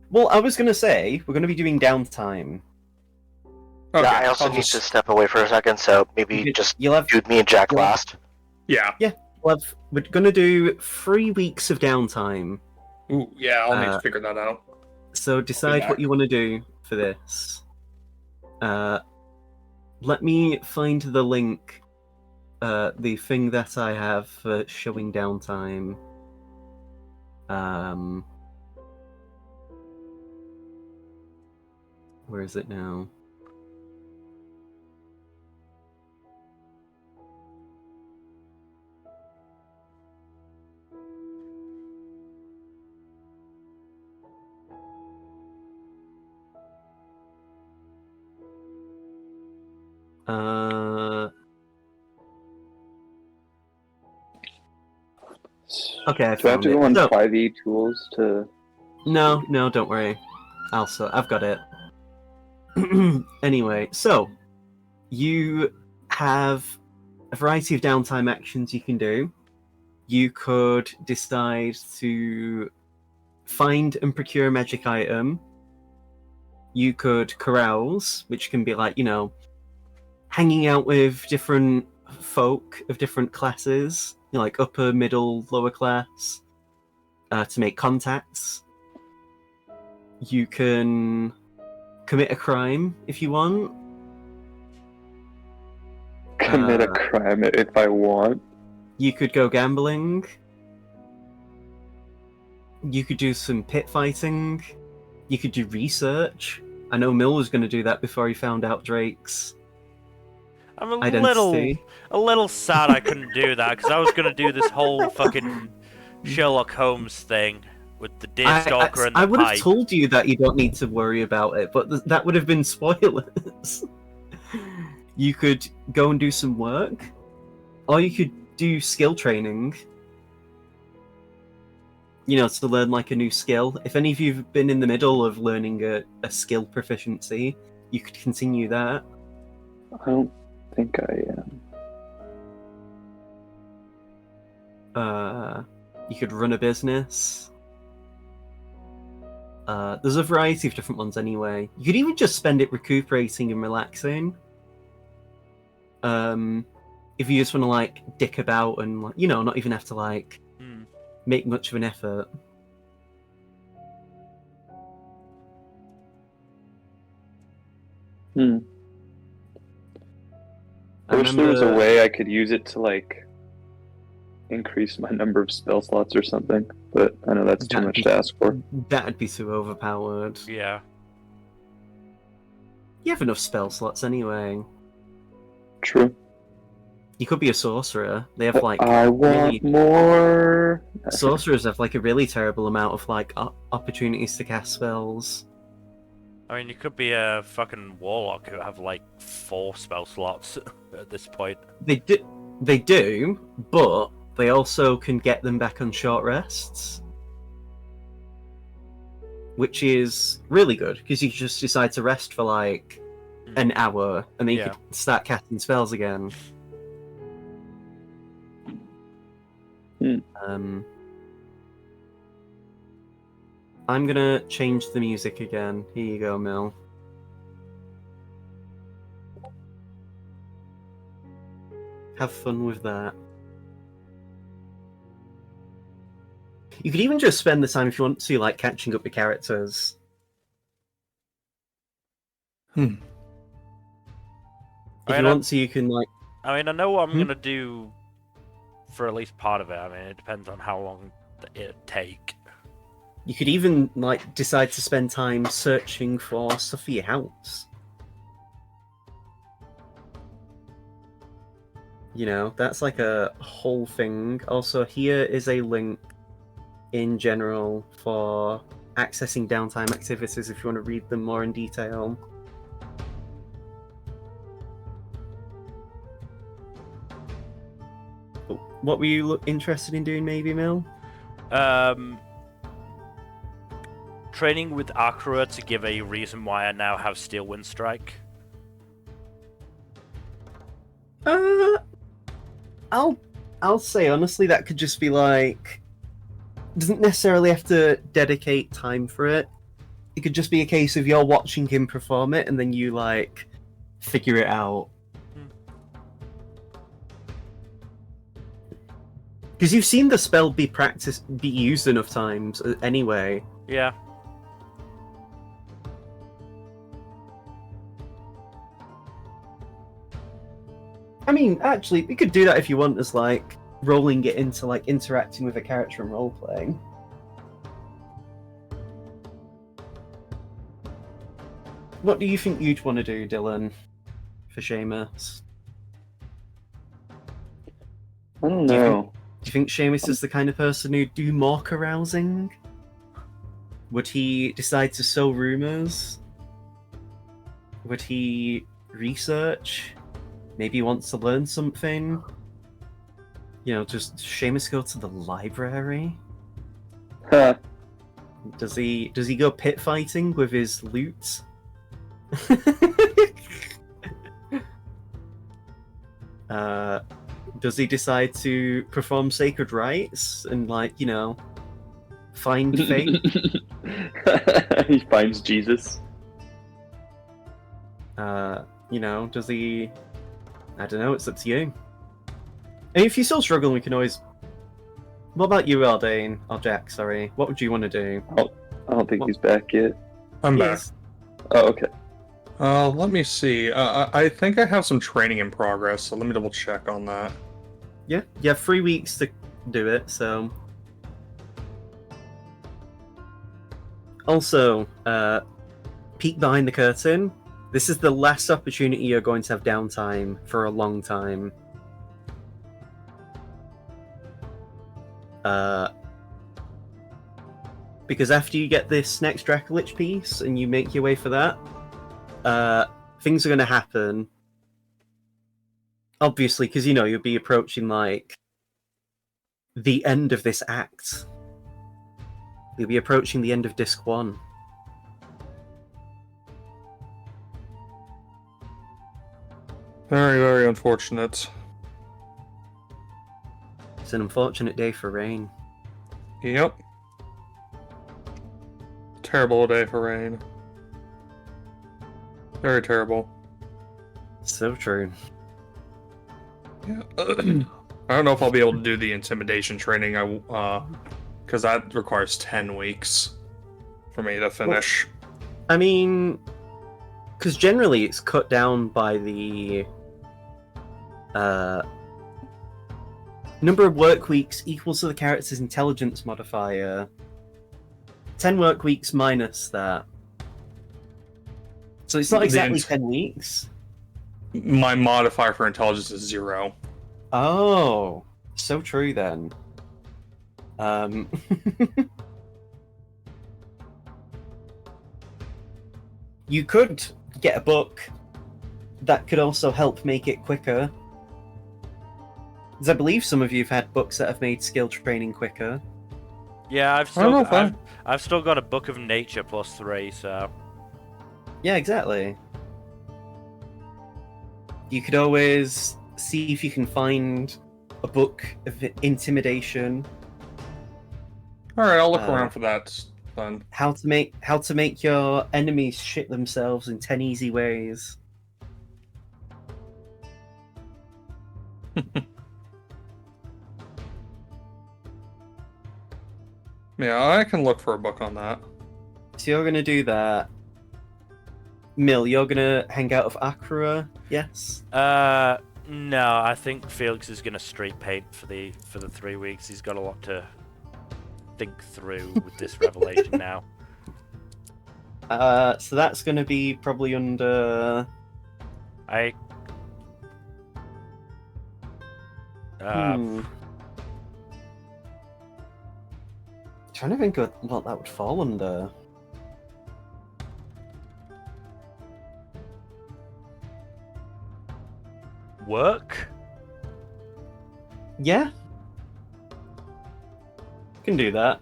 well, I was going to say, we're going to be doing downtime. Okay, Yeah, I also I'll need just- to step away for a second, so maybe just You'll have. shoot me and Jack you'll have- last. Yeah. We're gonna do 3 weeks of downtime. Ooh, yeah, I'll need Uh, to figure that out. So decide what back. you want to do for this. Let me find the link. The thing that I have for showing downtime. Where is it now? Okay, I Do I have found to it. go on So- 5e tools to? No, don't worry. I've got it. Anyway, so you have a variety of downtime actions you can do. You could decide to find and procure a magic item. You could carouse, which can be like, hanging out with different folk of different classes, like upper, middle, lower class, to make contacts. You can commit a crime if you want. Commit a crime if I want. You could go gambling. You could do some pit fighting. You could do research. I know Mill was going to do that before he found out Drake's I'm a identity. little sad I couldn't do that because I was gonna do this whole fucking Sherlock Holmes thing with the Deerstalker and the I would have pipe. told you that you don't need to worry about it, but that would have been spoilers. You could go and do some work, or you could do skill training. To learn like a new skill. If any of you have been in the middle of learning a skill proficiency, you could continue that. I don't think I am. You could run a business. There's a variety of different ones anyway. You could even just spend it recuperating and relaxing. If you just want to like dick about and not even have to like make much of an effort. I wish there was a way I could use it to like increase my number of spell slots or something, but I know that's too much to ask for. That'd be too overpowered. Yeah. You have enough spell slots anyway. True. You could be a sorcerer. They have like I want more. Sorcerers have like a really terrible amount of like opportunities to cast spells. I mean, you could be a fucking warlock who have like 4 spell slots at this point. They do, but they also can get them back on short rests, which is really good because you just decide to rest for like an hour and then you can start casting spells again. I'm gonna change the music again. Here you go, Mil. Have fun with that. You could even just spend the time if you want to, like, catching up with characters. If you want to, you can, like... I mean, I know what I'm gonna do for at least part of it. I mean, it depends on how long it'd take. You could even, like, decide to spend time searching for stuff for your house. That's like a whole thing. Also, here is a link in general for accessing downtime activities if you want to read them more in detail. What were you interested in doing, maybe, Mil? Training with Akra to give a reason why I now have Steel Wind Strike. I'll say honestly that could just be like, doesn't necessarily have to dedicate time for it. It could just be a case of you're watching him perform it and then you like figure it out. Because you've seen the spell be used enough times anyway. Yeah. I mean, actually, we could do that if you want, as like rolling it into like interacting with a character and role playing. What do you think you'd want to do, Dylan, for Seamus? I don't know. Do you think Seamus is the kind of person who'd do more carousing? Would he decide to sow rumors? Would he research? Maybe he wants to learn something? You know, does Seamus go to the library? Huh. Does he go pit fighting with his loot? Does he decide to perform sacred rites and, like, you know, find fate? He finds Jesus. You know, does he... I don't know, it's up to you. And if you're still struggling, we can always... What about you, Aldane? Oh, Jack, sorry. What would you want to do? I don't think he's back yet. I'm back. Yes. Oh, okay. Let me see. I think I have some training in progress, so let me double check on that. Yeah, you have 3 weeks to do it, so... Also, peek behind the curtain. This is the last opportunity you're going to have downtime for a long time. Because after you get this next Dracolich piece and you make your way for that, things are going to happen. Obviously, because, you know, you'll be approaching, like, the end of this act. You'll be approaching the end of Disc 1. Very, very unfortunate. It's an unfortunate day for Rain. Yep. Terrible day for Rain. Very terrible. So true. Yeah. I don't know if I'll be able to do the intimidation training. Because that requires 10 weeks for me to finish. I mean, because generally it's cut down by the number of work weeks equals to the character's intelligence modifier. 10 work weeks minus that. So it's not exactly 10 weeks. My modifier for intelligence is 0. Oh, so true then. You could get a book that could also help make it quicker. Because I believe some of you have had books that have made skill training quicker. Yeah, I've still got a Book of Nature +3, so... Yeah, exactly. You could always see if you can find a book of intimidation. Alright, I'll look around for that then. How to make your enemies shit themselves in 10 easy ways. Yeah, I can look for a book on that. So you're gonna do that. Mill, you're gonna hang out with Akra, yes? No, I think Felix is gonna straight paint for the 3 weeks. He's got a lot to think through with this revelation now. So that's gonna be probably under... Trying to think of what that would fall under. Work? Yeah. Can do that.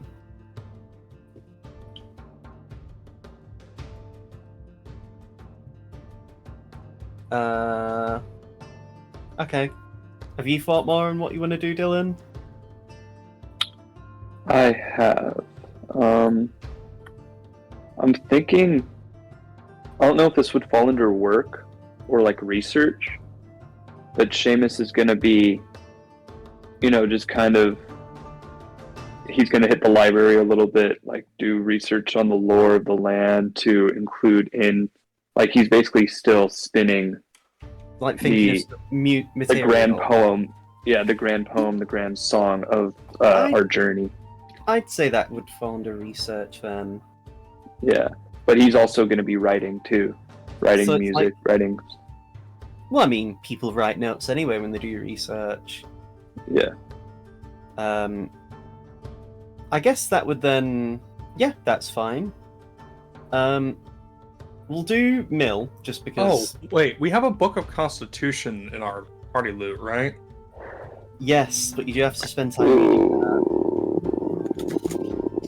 Okay. Have you thought more on what you want to do, Dylan? I have. I'm thinking. I don't know if this would fall under work, or like research, but Seamus is going to be, just kind of, he's going to hit the library a little bit, like do research on the lore of the land to include in, like he's basically still spinning Like thinking of the grand poem. Yeah, the grand poem, the grand song of our journey. I'd say that would fall under research then. Yeah, but he's also going to be writing too. Writing So it's music, like- writing... Well, I mean, people write notes anyway when they do research. Yeah. I guess that would then... Yeah, that's fine. We'll do Mill, just because... Oh, wait, we have a Book of Constitution in our party loot, right? Yes, but you do have to spend time reading that.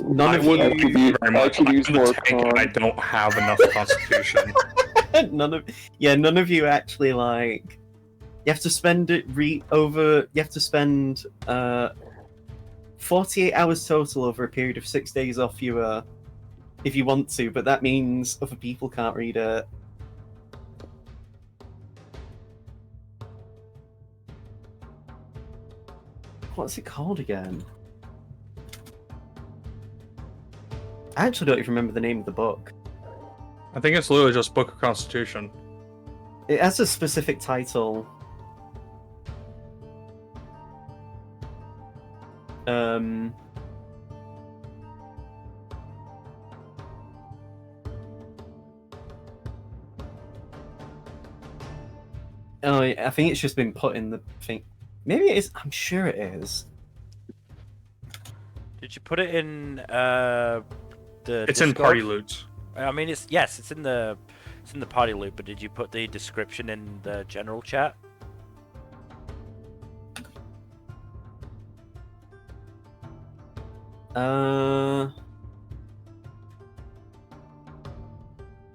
None of wouldn't you... use very much. could I'm use the more tank, con. I don't have enough Constitution. none of you actually, like... You have to spend it You have to spend 48 hours total over a period of 6 days off you, if you want to, but that means other people can't read it. What's it called again? I actually don't even remember the name of the book. I think it's literally just Book of Constitution. It has a specific title. Oh, I think it's just been put in the thing. Maybe it is. I'm sure it is. Did you put it in the? It's Discord? in party loot. I mean, it's in the party loop. But did you put the description in the general chat?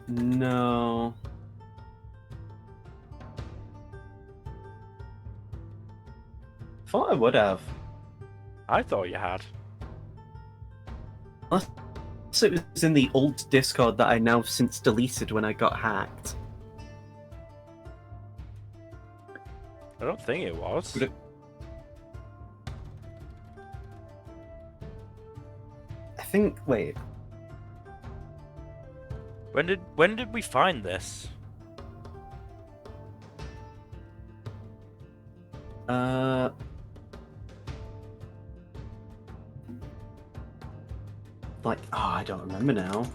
No. Thought I would have. I thought you had. So it was in the old Discord that I now since deleted when I got hacked. I don't think it was. Would it- I think. Wait. When did we find this? Like, oh, I don't remember now.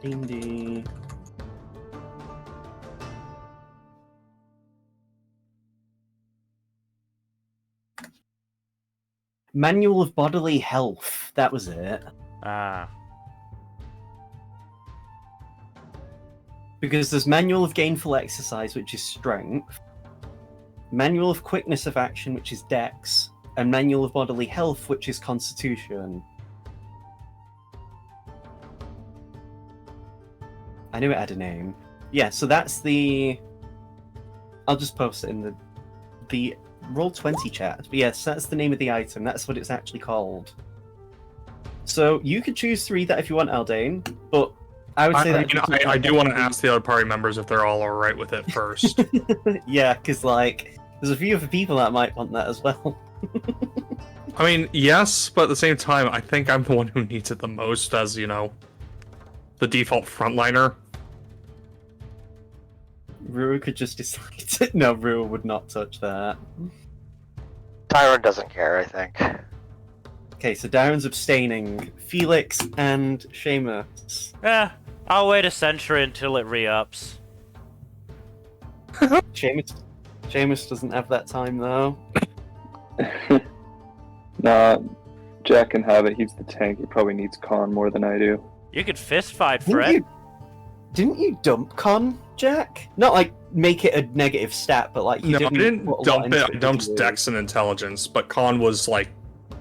Indie. Manual of Bodily Health. That was it. Ah. Because there's Manual of Gainful Exercise, which is Strength. Manual of Quickness of Action, which is Dex. And Manual of Bodily Health, which is Constitution. I knew it had a name. Yeah, so that's the... I'll just post it in the Roll20 chat. But yes, that's the name of the item. That's what it's actually called. So you could choose to read that if you want, Aldane, but I would say I do want to ask the other party members if they're all alright with it first. Yeah, because, like, there's a few other people that might want that as well. I mean, yes, but at the same time, I think I'm the one who needs it the most as, the default frontliner. Rua could just decide to... No, Rua would not touch that. Tyron doesn't care, I think. Okay, so Darren's abstaining. Felix and Seamus. I'll wait a century until it re-ups. Seamus doesn't have that time, though. Nah, Jack can have it. He's the tank. He probably needs con more than I do. You could fist fight for it. Didn't you dump con, Jack? Not like make it a negative stat, but like you No, I didn't put a lot dump into it. I dumped did you? Dex and Intelligence, but con was like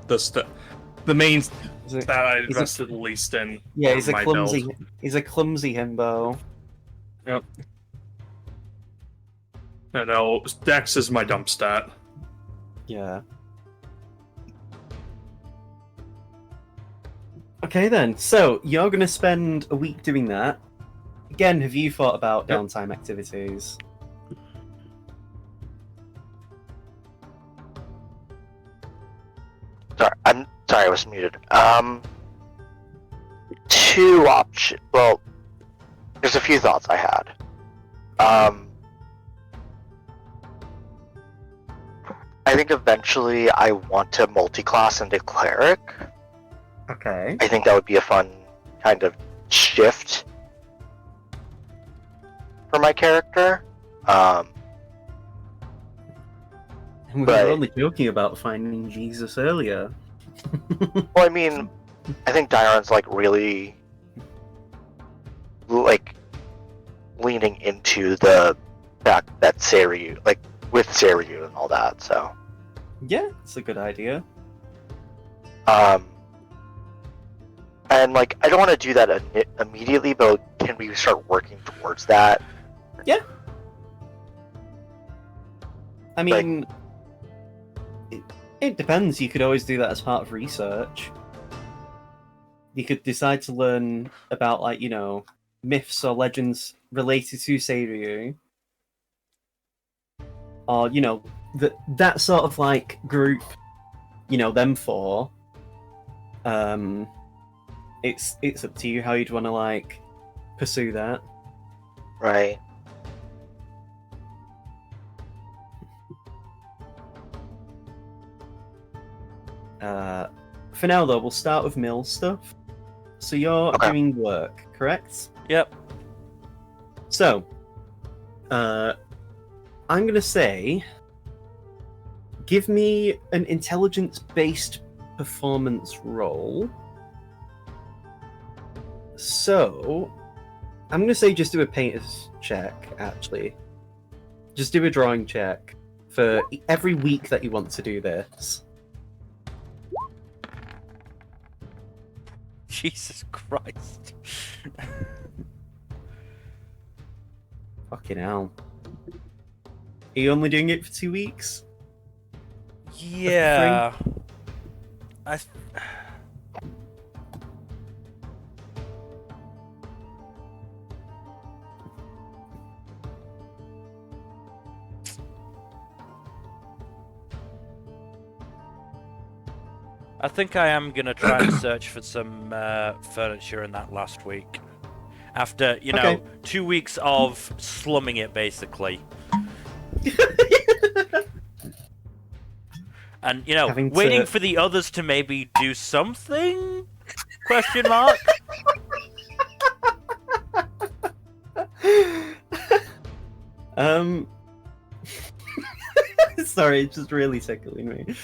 the main Is it- that I he's a- invested the least in. Yeah, for he's a my clumsy. build. He's a clumsy himbo. Yep. I know Dex is my dump stat. Yeah. Okay then, so you're going to spend a week doing that. Again, have you thought about Yep. downtime activities? Sorry, I'm sorry, I was muted. Two options. Well, there's a few thoughts I had. I think eventually I want to multi-class into cleric. Okay. I think that would be a fun kind of shift for my character. And we Right. were only joking about finding Jesus earlier. Well, I mean, I think Dairon's like really like leaning into the fact that Seiryu, like with Seiryu and all that. So, Yeah, it's a good idea. and like I don't want to do that immediately, but can we start working towards that? I mean, it depends. You could always do that as part of research. You could decide to learn about, like, myths or legends related to Seiryu. Or, that sort of, like, group, them four. It's up to you how you'd want to, like, pursue that. Right. For now, though, we'll start with mill stuff. So you're Okay. doing work, correct? Yep. So, I'm gonna say, give me an intelligence-based performance roll. So, I'm gonna say just do a painter's check, actually. Just do a drawing check for every week that you want to do this. Jesus Christ. Fucking hell. Are you only doing it for 2 weeks? Yeah. I. I think I am gonna try and search for some furniture in that last week. After, Okay. 2 weeks of slumming it, basically. And, Having waiting to- for the others to maybe do something? Question mark? Sorry, it's just really tickling me.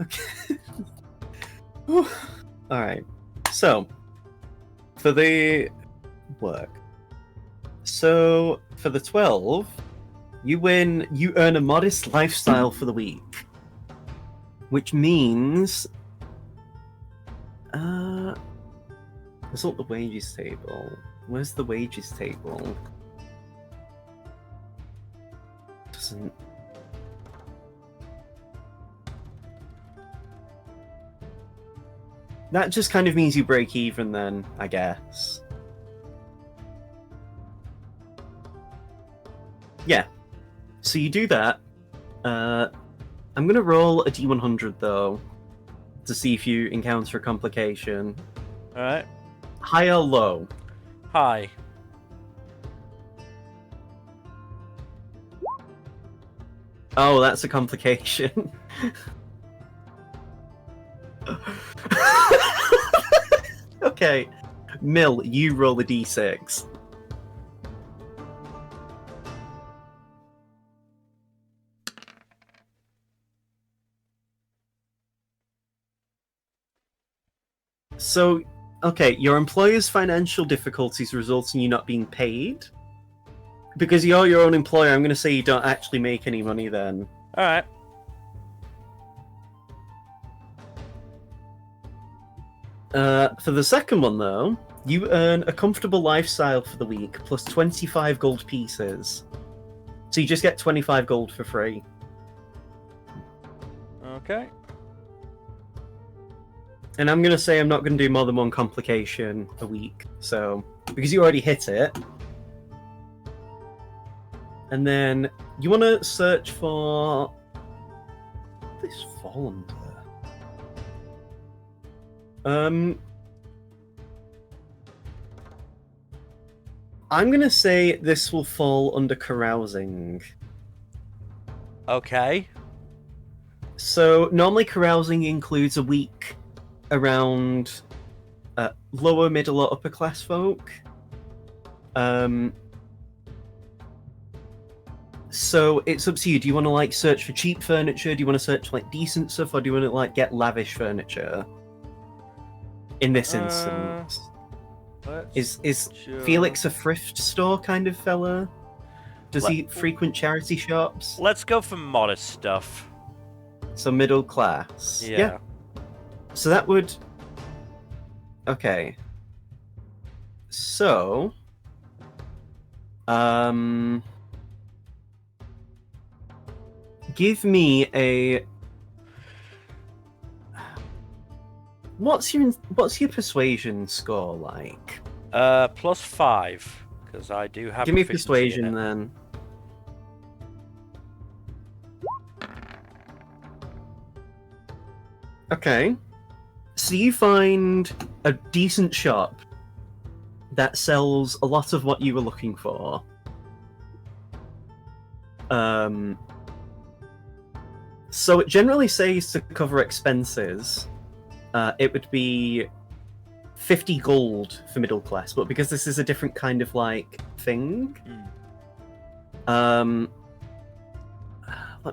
Okay. Alright. So, for the work. So, for the 12, you earn a modest lifestyle for the week. Which means... Result the wages table. Where's the wages table? Doesn't... That just kind of means you break even then, I guess. Yeah. So you do that. I'm gonna roll a D100 though, to see if you encounter a complication. Alright. High or low? Hi. Oh, that's a complication. Okay. Mill, you roll a D6. So, okay, your employer's financial difficulties result in you not being paid. Because you're your own employer, I'm going to say you don't actually make any money then. Alright. For the second one, though, you earn a comfortable lifestyle for the week, plus 25 gold pieces. So you just get 25 gold for free. Okay. And I'm going to say I'm not going to do more than one complication a week. So, because you already hit it. And then you want to search for... What does this fall under? I'm going to say this will fall under carousing. Okay. So, normally carousing includes a week around lower, middle, or upper class folk. So it's up to you. Do you want to like search for cheap furniture? Do you want to search for like decent stuff, or do you want to like get lavish furniture? In this instance, is Felix a thrift store kind of fella? Does he frequent charity shops? Let's go for modest stuff. So middle class. Yeah. So that would. Okay. So. Give me a. What's your persuasion score like? +5, because I do have. Give me proficiency persuasion in it. then. Okay. So you find a decent shop that sells a lot of what you were looking for. So it generally says to cover expenses, it would be 50 gold for middle class, but because this is a different kind of like thing, let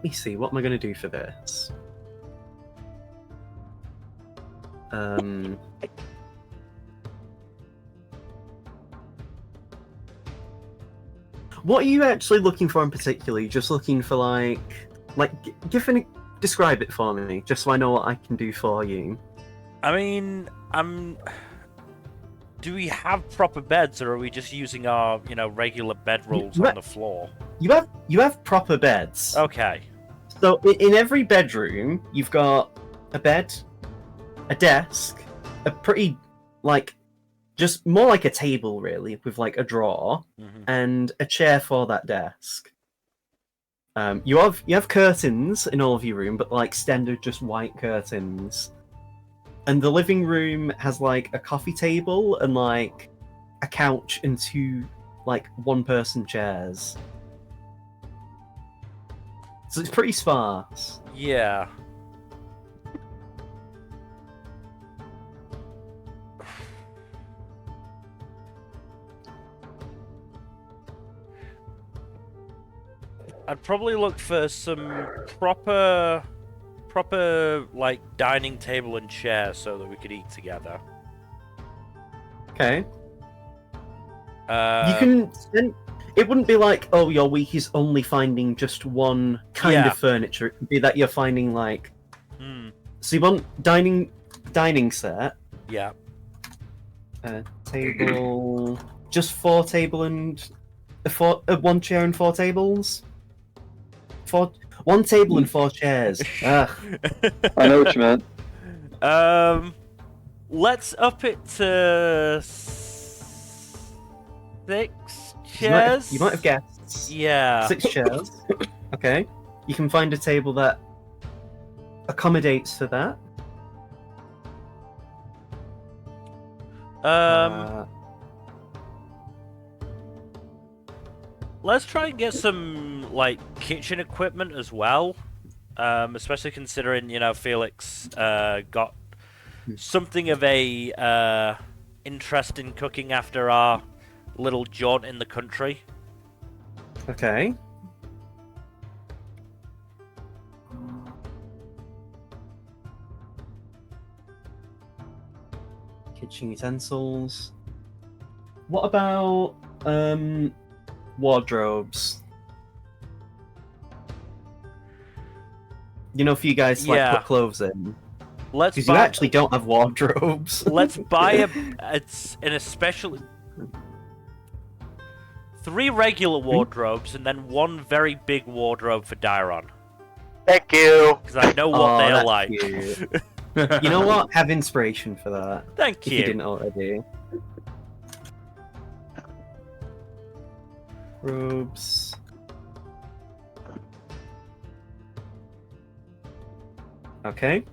me see, what am I going to do for this? What are you actually looking for in particular? You're just looking for describe it for me, just so I know what I can do for you. I mean, do we have proper beds, or are we just using our, regular bed rolls on the floor? You have proper beds. Okay. So in every bedroom, you've got a bed, a desk, a pretty just more like a table really, with like a drawer, and a chair for that desk. You have curtains in all of your room, but like standard just white curtains. And the living room has like a coffee table and like a couch and two like one-person chairs. So it's pretty sparse. Yeah. I'd probably look for some proper like dining table and chair so that we could eat together. Okay. You can. It wouldn't be like, oh, your week is only finding just one kind of furniture. It could be that you're finding like. So you want dining set. Yeah. Table. Just one chair and 4 tables. 1 table and 4 chairs. Ugh. I know what you meant. Let's up it to 6 chairs. You might have guessed. Yeah. 6 chairs. Okay. You can find a table that accommodates for that. Let's try and get some like kitchen equipment as well, especially considering Felix got something of a interest in cooking after our little jaunt in the country. Okay. Kitchen utensils. What about wardrobes? For you guys to put clothes in. Because you actually don't have wardrobes. Let's buy it's an especially 3 regular wardrobes and then 1 very big wardrobe for Dairon. Thank you. Because I know what they're that's like. cute. You know what? Have inspiration for that. Thank If you. you didn't already. Robes. Okay.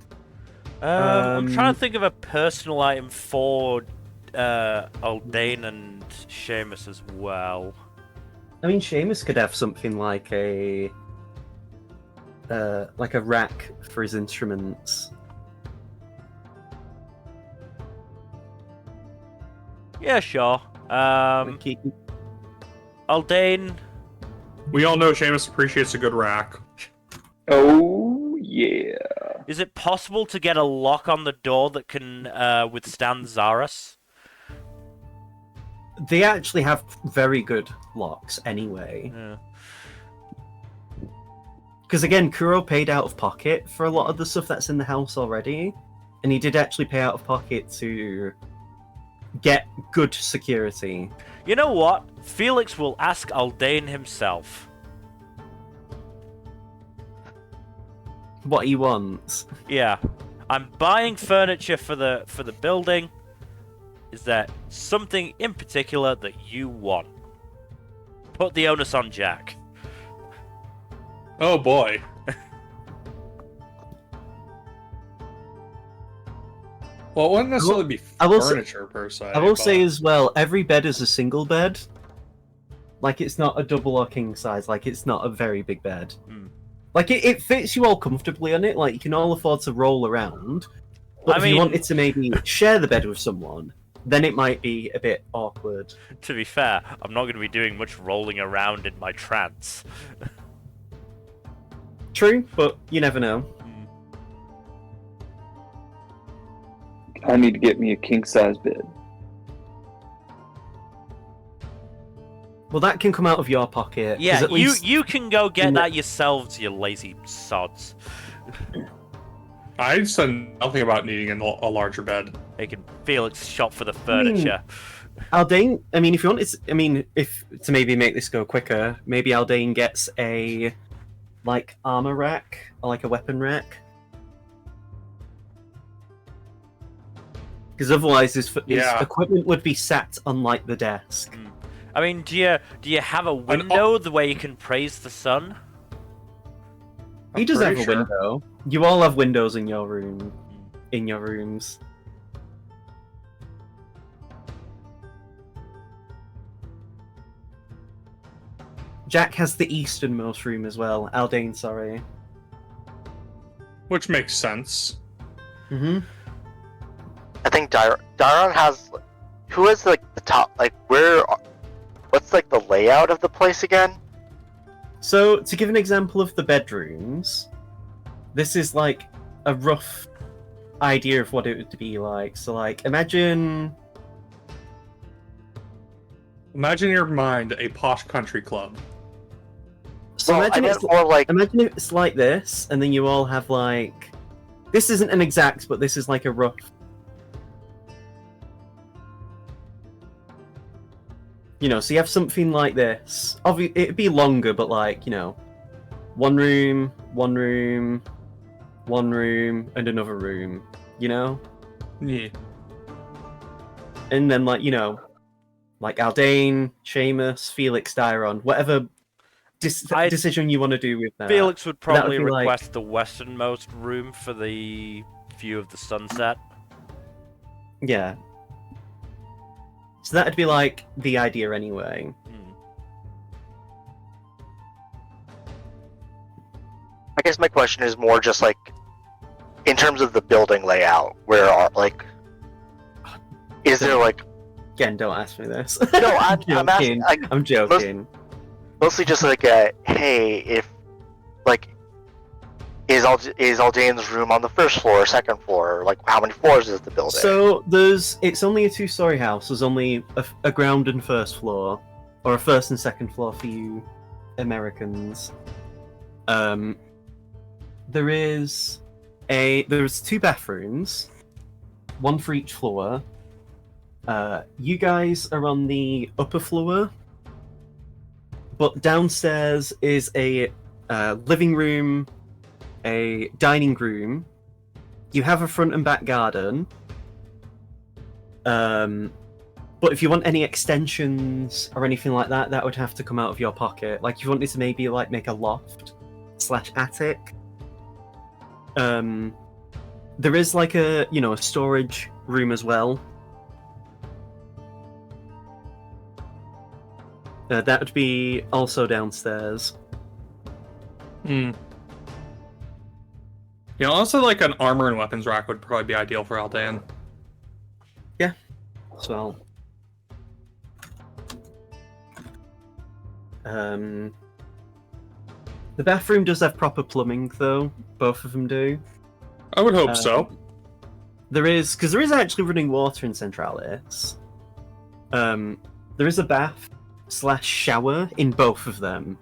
I'm trying to think of a personal item for Aldane and Seamus as well. I mean, Seamus could have something like a rack for his instruments. Yeah, sure. Like he- Aldane, We all know Seamus appreciates a good rack. Oh yeah. is it possible to get a lock on the door that can withstand Zaras? They actually have very good locks anyway. Yeah. Because again, Kuro paid out of pocket for a lot of the stuff that's in the house already, and he did actually pay out of pocket to get good security. You know what? Felix will ask Aldane himself. What he wants. Yeah. I'm buying furniture for the building. Is there something in particular that you want? Put the onus on Jack. Oh boy. Well, it wouldn't necessarily be I will say- furniture per se. I will but- say as well, every bed is a single bed. Like, it's not a double or king size, like, it's not a very big bed. Hmm. Like, it fits you all comfortably on it, like, you can all afford to roll around. But I if mean- you wanted to maybe share the bed with someone, then it might be a bit awkward. To be fair, I'm not going to be doing much rolling around in my trance. True, but you never know. I need to get me a king size bed. Well, that can come out of your pocket. 'cause Yeah, at least you can go get in the- that yourselves, you lazy sods. I said nothing about needing a larger bed. Making Felix shop for the furniture. Aldane, I mean, if you want, if to maybe make this go quicker, maybe Aldane gets a like armor rack or like a weapon rack, because otherwise his Yeah. equipment would be sat on like the desk. I mean, do you have a window the way you can praise the sun? He I'm does have pretty a sure. window. You all have windows in your room, in your rooms. Jack has the easternmost room as well. Aldane, sorry. Which makes sense. Mm-hmm. I think Dairon has. Who is like the top? Like where? What's like the layout of the place again? So, to give an example of the bedrooms, this is like a rough idea of what it would be like. So, like, imagine. Imagine in your mind a posh country club. So Well, I imagine meant it's more like imagine it's like this, and then you all have like. This isn't an exact, but this is like a rough. You know, so you have something like this. It'd be longer, but like, you know, one room, one room, one room, and another room. You know, Yeah. and then like, you know, like Aldane, Seamus, Felix, Dairon, whatever decision you want to do with that. Felix would that would probably be like- request the westernmost room for the view of the sunset. Yeah. So that'd be like the idea anyway. I guess my question is more just like in terms of the building layout. Where are like? Is there like? Again, don't ask me this. No, I'm asking. Like, I'm joking. mostly just like a hey, if like is Aldane's room on the first floor or second floor? Like how many floors is the building? So it's only a 2-story house. There's only a ground and first floor, or a first and second floor for you Americans. There's 2 bathrooms, one for each floor. You guys are on the upper floor. but downstairs is a living room, a dining room. You have a front and back garden. But if you want any extensions or anything like that, that would have to come out of your pocket. Like, if you wanted to maybe like make a loft/attic. There is like a a storage room as well. That would be also downstairs. Yeah, also like an armor and weapons rack would probably be ideal for Aldan. Yeah. So. The bathroom does have proper plumbing, though. Both of them do. I would hope so. There is actually running water in Centralis. There is a bath/shower in both of them.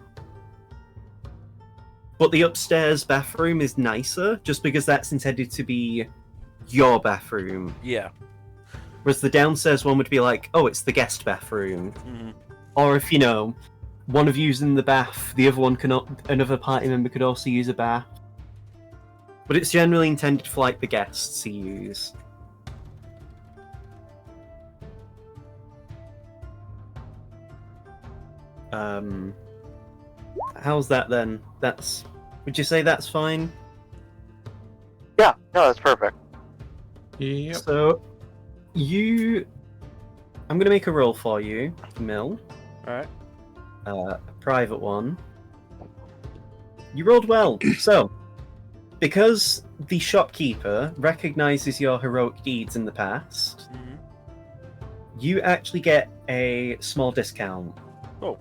But the upstairs bathroom is nicer, just because that's intended to be your bathroom. Yeah. Whereas the downstairs one would be like, oh, it's the guest bathroom. Mm-hmm. Or if, one of you's in the bath, the other one another party member could also use a bath. But it's generally intended for, like, the guests to use. How's that then? Would you say that's fine? Yeah, no, that's perfect. Yep. So, I'm gonna make a roll for you, Mill. Alright. A private one. You rolled well. So, because the shopkeeper recognizes your heroic deeds in the past, you actually get a small discount. Oh.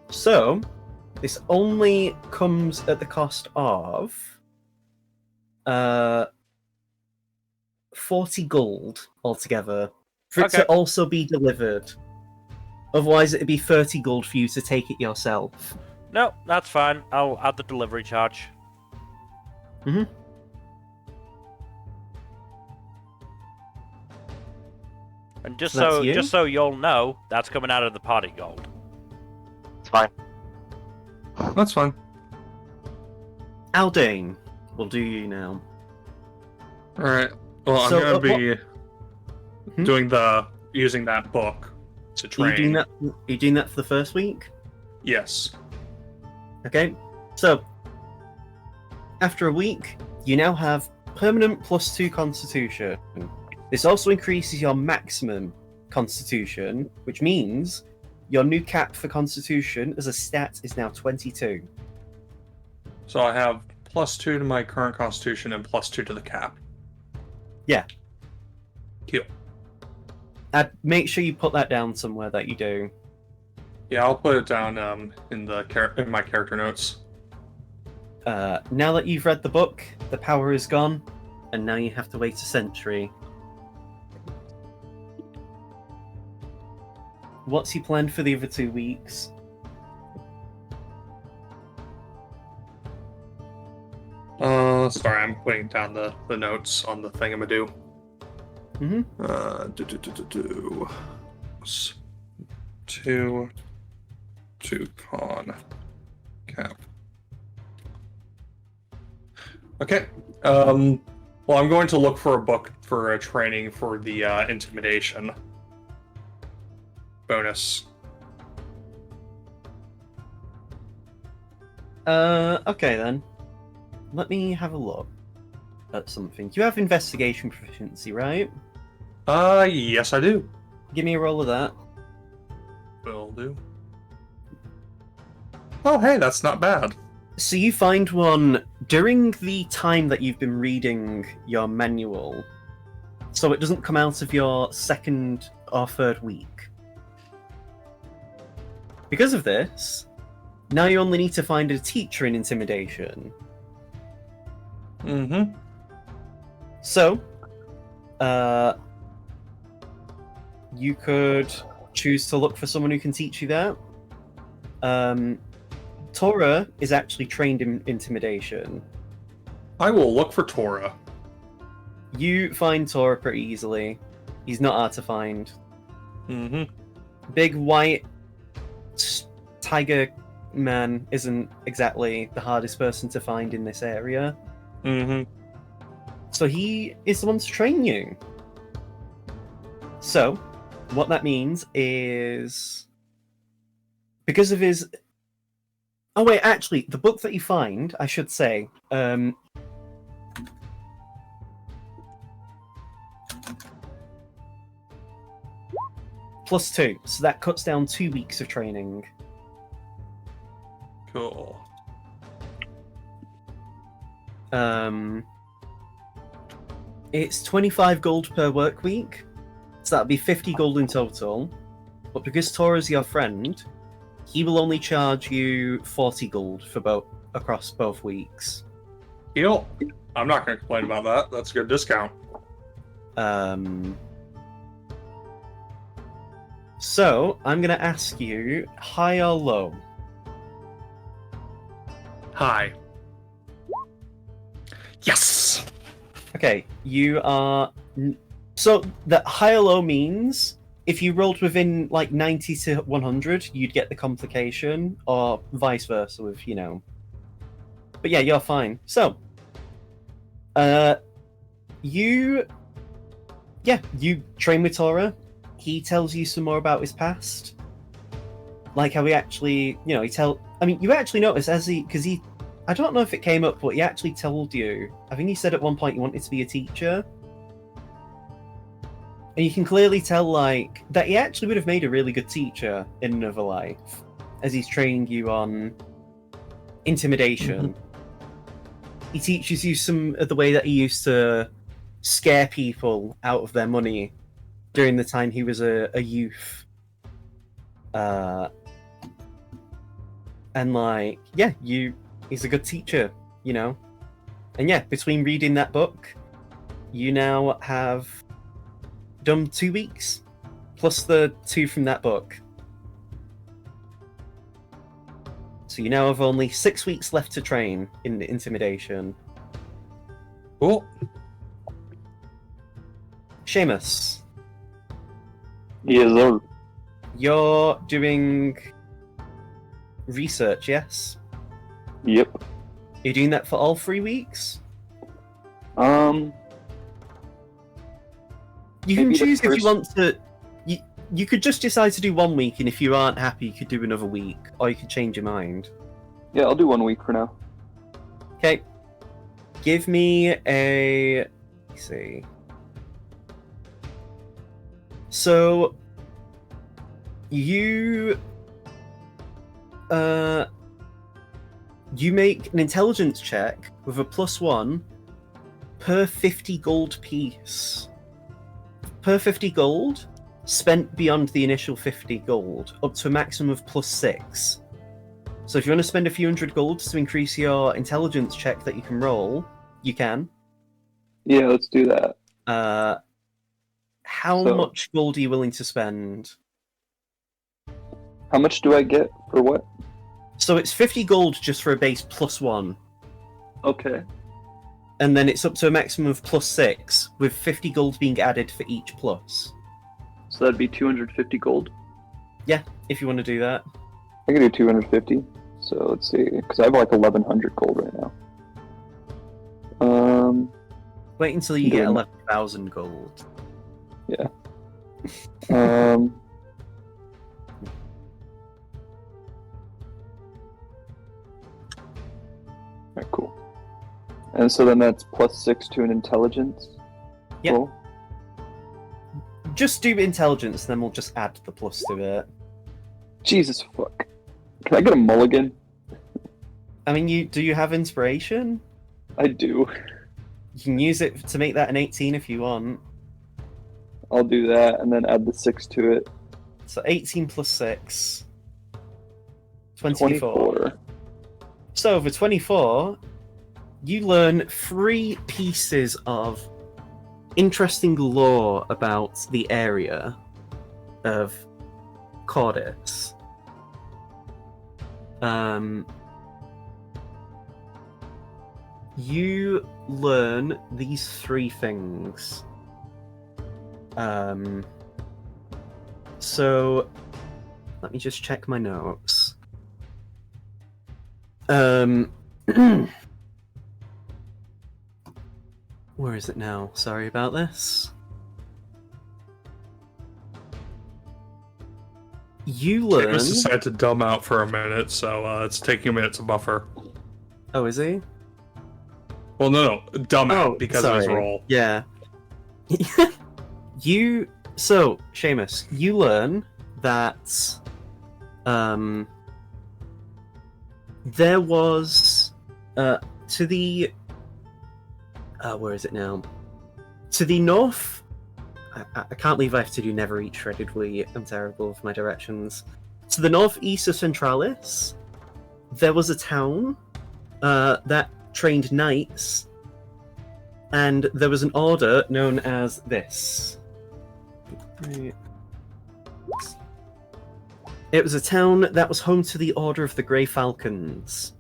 So, this only comes at the cost of 40 gold altogether for it to also be delivered. Otherwise, it'd be 30 gold for you to take it yourself. No, that's fine. I'll add the delivery charge. Mm-hmm. And just So that's you? just so you'll know, that's coming out of the party gold. It's fine. That's fine. Aldane, we'll do you now. Alright. Well, I'm So, gonna be Hmm? using that book to Are train. you doing that for the first week? Yes. Okay. So, after a week, you now have permanent +2 Constitution. This also increases your maximum Constitution, which means your new cap for Constitution as a stat is now 22. So I have +2 to my current constitution and +2 to the cap. Yeah. Cute. Make sure you put that down somewhere that you do. Yeah, I'll put it down in my character notes. Now that you've read the book, the power is gone, and now you have to wait a century. What's your plan for the other 2 weeks? Sorry, I'm putting down the notes on the thingamadoo. Mm-hmm. Two con cap. Okay. Well, I'm going to look for a book for a training for the intimidation bonus. Okay then. Let me have a look at something. You have investigation proficiency, right? Yes, I do. Give me a roll of that. Will do. Oh, hey, that's not bad. So you find one during the time that you've been reading your manual, so it doesn't come out of your second or third week. Because of this, now you only need to find a teacher in intimidation. Mm-hmm. So, you could choose to look for someone who can teach you that. Tora is actually trained in intimidation. I will look for Tora. You find Tora pretty easily. He's not hard to find. Mm-hmm. Big white Tiger Man isn't exactly the hardest person to find in this area. Mm-hmm. So he is the one to train you. So, what that means is, because of his... Oh wait, actually, the book that you find, I should say, +2, so that cuts down 2 weeks of training. Cool. It's 25 gold per work week, so that'd be 50 gold in total. But because Tora's your friend, he will only charge you 40 gold for across both weeks. Deal. I'm not going to complain about that. That's a good discount. So I'm gonna ask you, high or low? Hi. Yes. Okay, you are. So that high or low means if you rolled within like 90 to 100, you'd get the complication, or vice versa with, you know. But yeah, you're fine. So, you train with Tora. He tells you some more about his past, like how he actually, you know, you actually notice because I don't know if it came up, but he actually told you. I think he said at one point he wanted to be a teacher. And you can clearly tell, like, that he actually would have made a really good teacher in another life, as he's training you on intimidation. Mm-hmm. He teaches you some of the way that he used to scare people out of their money during the time he was a youth. And, like, yeah, he's a good teacher, you know? And yeah, between reading that book, you now have done 2 weeks, plus the 2 from that book. So you now have only 6 weeks left to train in intimidation. Cool. Seamus. Yes, sir. You're doing research, yes? Yep. Are you doing that for all 3 weeks? You can choose if you want to. You could just decide to do 1 week, and if you aren't happy, you could do another week, or you could change your mind. Yeah, I'll do 1 week for now. Okay. Give me a. Let's see. So you make an intelligence check with a +1 per 50 gold piece. Per 50 gold, spent beyond the initial 50 gold, up to a maximum of +6. So if you want to spend a few hundred gold to increase your intelligence check that you can roll, you can. Yeah, let's do that. How much gold are you willing to spend? How much do I get for what? So it's 50 gold just for a base +1. Okay. And then it's up to a maximum of +6, with 50 gold being added for each plus. So that'd be 250 gold? Yeah, if you want to do that. I can do 250. So let's see, because I have like 1100 gold right now. Wait until you get 11,000 gold. Yeah. Alright, cool. And so then that's +6 to an intelligence. Yep. Roll. Just do intelligence, then we'll just add the plus to it. Jesus fuck. Can I get a mulligan? I mean, do you have inspiration? I do. You can use it to make that an 18 if you want. I'll do that and then add the 6 to it. So 18 plus 6. 24. So for 24, you learn 3 pieces of interesting lore about the area of Cordis. You learn these 3 things. let me just check my notes. Where is it now? Sorry about this. You learn. Seamus decided to dumb out for a minute, so it's taking a minute to buffer. Oh, is he? Well, no, dumb out because of his sorry. role. Yeah. So, Seamus, you learn that there was to the where is it now? To the north. I can't believe I have to do never eat shredded wheat. I'm terrible with my directions. To the northeast of Centralis, there was a town that trained knights, and there was an order known as this. Right. It was a town that was home to the Order of the Grey Falcons.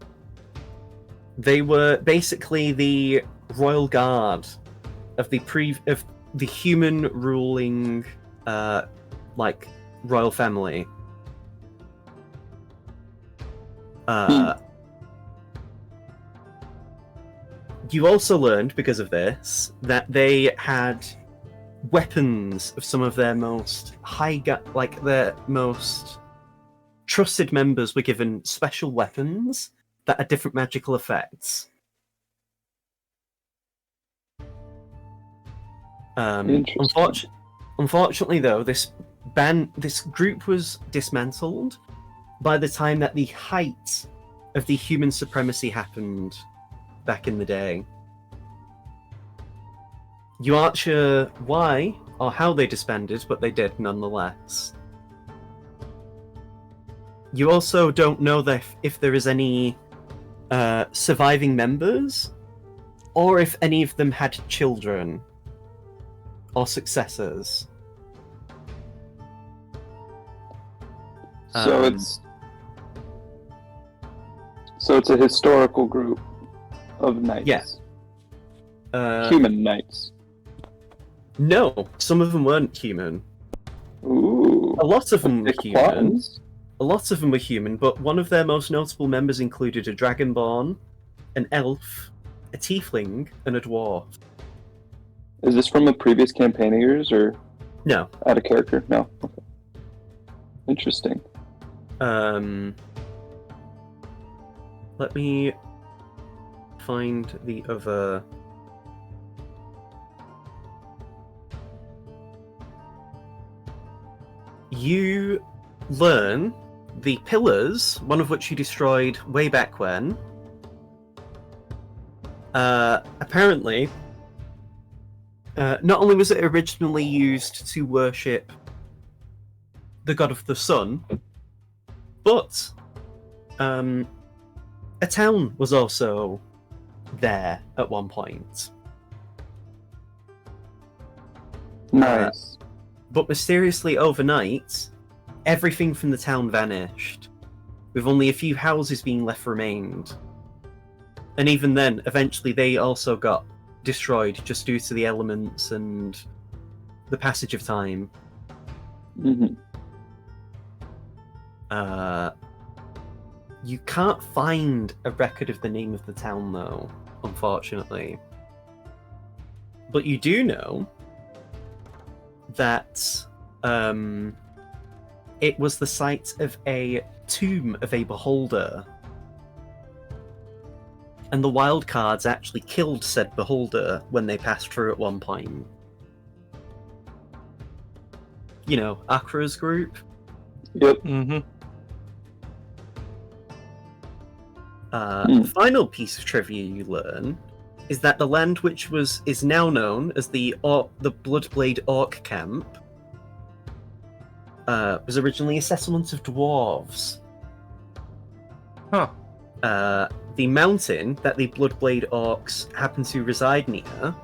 They were basically the royal guard of the human ruling, royal family. You also learned, because of this, that they had weapons of some of their most their most trusted members were given special weapons that had different magical effects. Unfortunately, though, this group was dismantled by the time that the height of the human supremacy happened back in the day. You aren't sure why or how they disbanded, but they did nonetheless. You also don't know if there is any surviving members, or if any of them had children or successors. So it's a historical group of knights. Yes. Human knights. No, some of them weren't human. Ooh. A lot of them were human. Plans? A lot of them were human, but one of their most notable members included a dragonborn, an elf, a tiefling, and a dwarf. Is this from a previous campaign of yours, or No. out of character? No. Okay. Interesting. Let me find the other. You learn the pillars, one of which you destroyed way back when. Apparently, not only was it originally used to worship the god of the sun, but a town was also there at one point. Nice. But mysteriously overnight, everything from the town vanished, with only a few houses being left remained. And even then, eventually they also got destroyed just due to the elements and the passage of time. Mm-hmm. You can't find a record of the name of the town, though, unfortunately. But you do know that it was the site of a tomb of a beholder. And the wild cards actually killed said beholder when they passed through at one point. You know, Akra's group. Yep. Mm-hmm. The final piece of trivia you learn is that the land which is now known as the Bloodblade Orc Camp was originally a settlement of dwarves. Huh. The mountain that the Bloodblade Orcs happen to reside near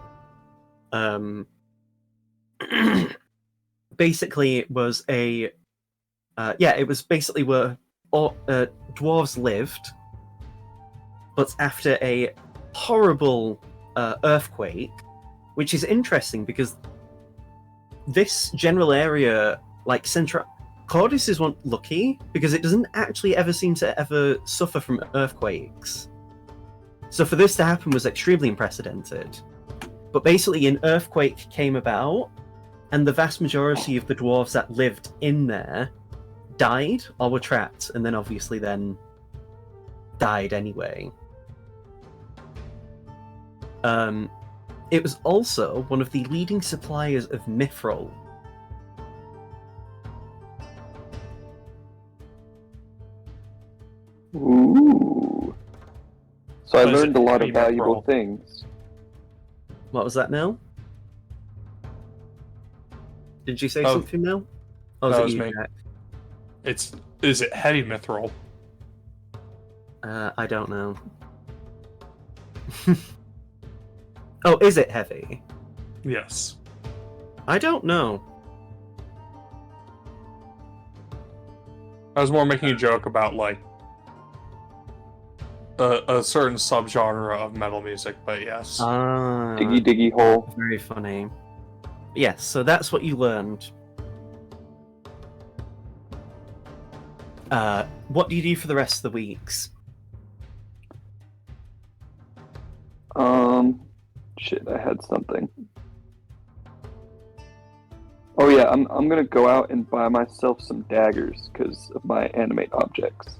basically was it was basically where dwarves lived, but after a horrible earthquake, which is interesting because this general area, like Cordis is one lucky because it doesn't actually ever seem to ever suffer from earthquakes. So for this to happen was extremely unprecedented. But basically an earthquake came about, and the vast majority of the dwarves that lived in there died or were trapped, and then obviously then died anyway. It was also one of the leading suppliers of mithril. Ooh. So I What is learned it? a lot of Heavy valuable mithril. things. What was that, Mel? Did you say Oh, something, Mel? Oh, that it was you, me. Jack? Is it heavy mithril? I don't know. Oh, is it heavy? Yes. I don't know. I was more making a joke about like a certain subgenre of metal music, but yes. Ah, Diggy diggy hole. very funny. Yes, so that's what you learned. What do you do for the rest of the weeks? Shit, I had something. Oh yeah, I'm gonna go out and buy myself some daggers because of my animate objects.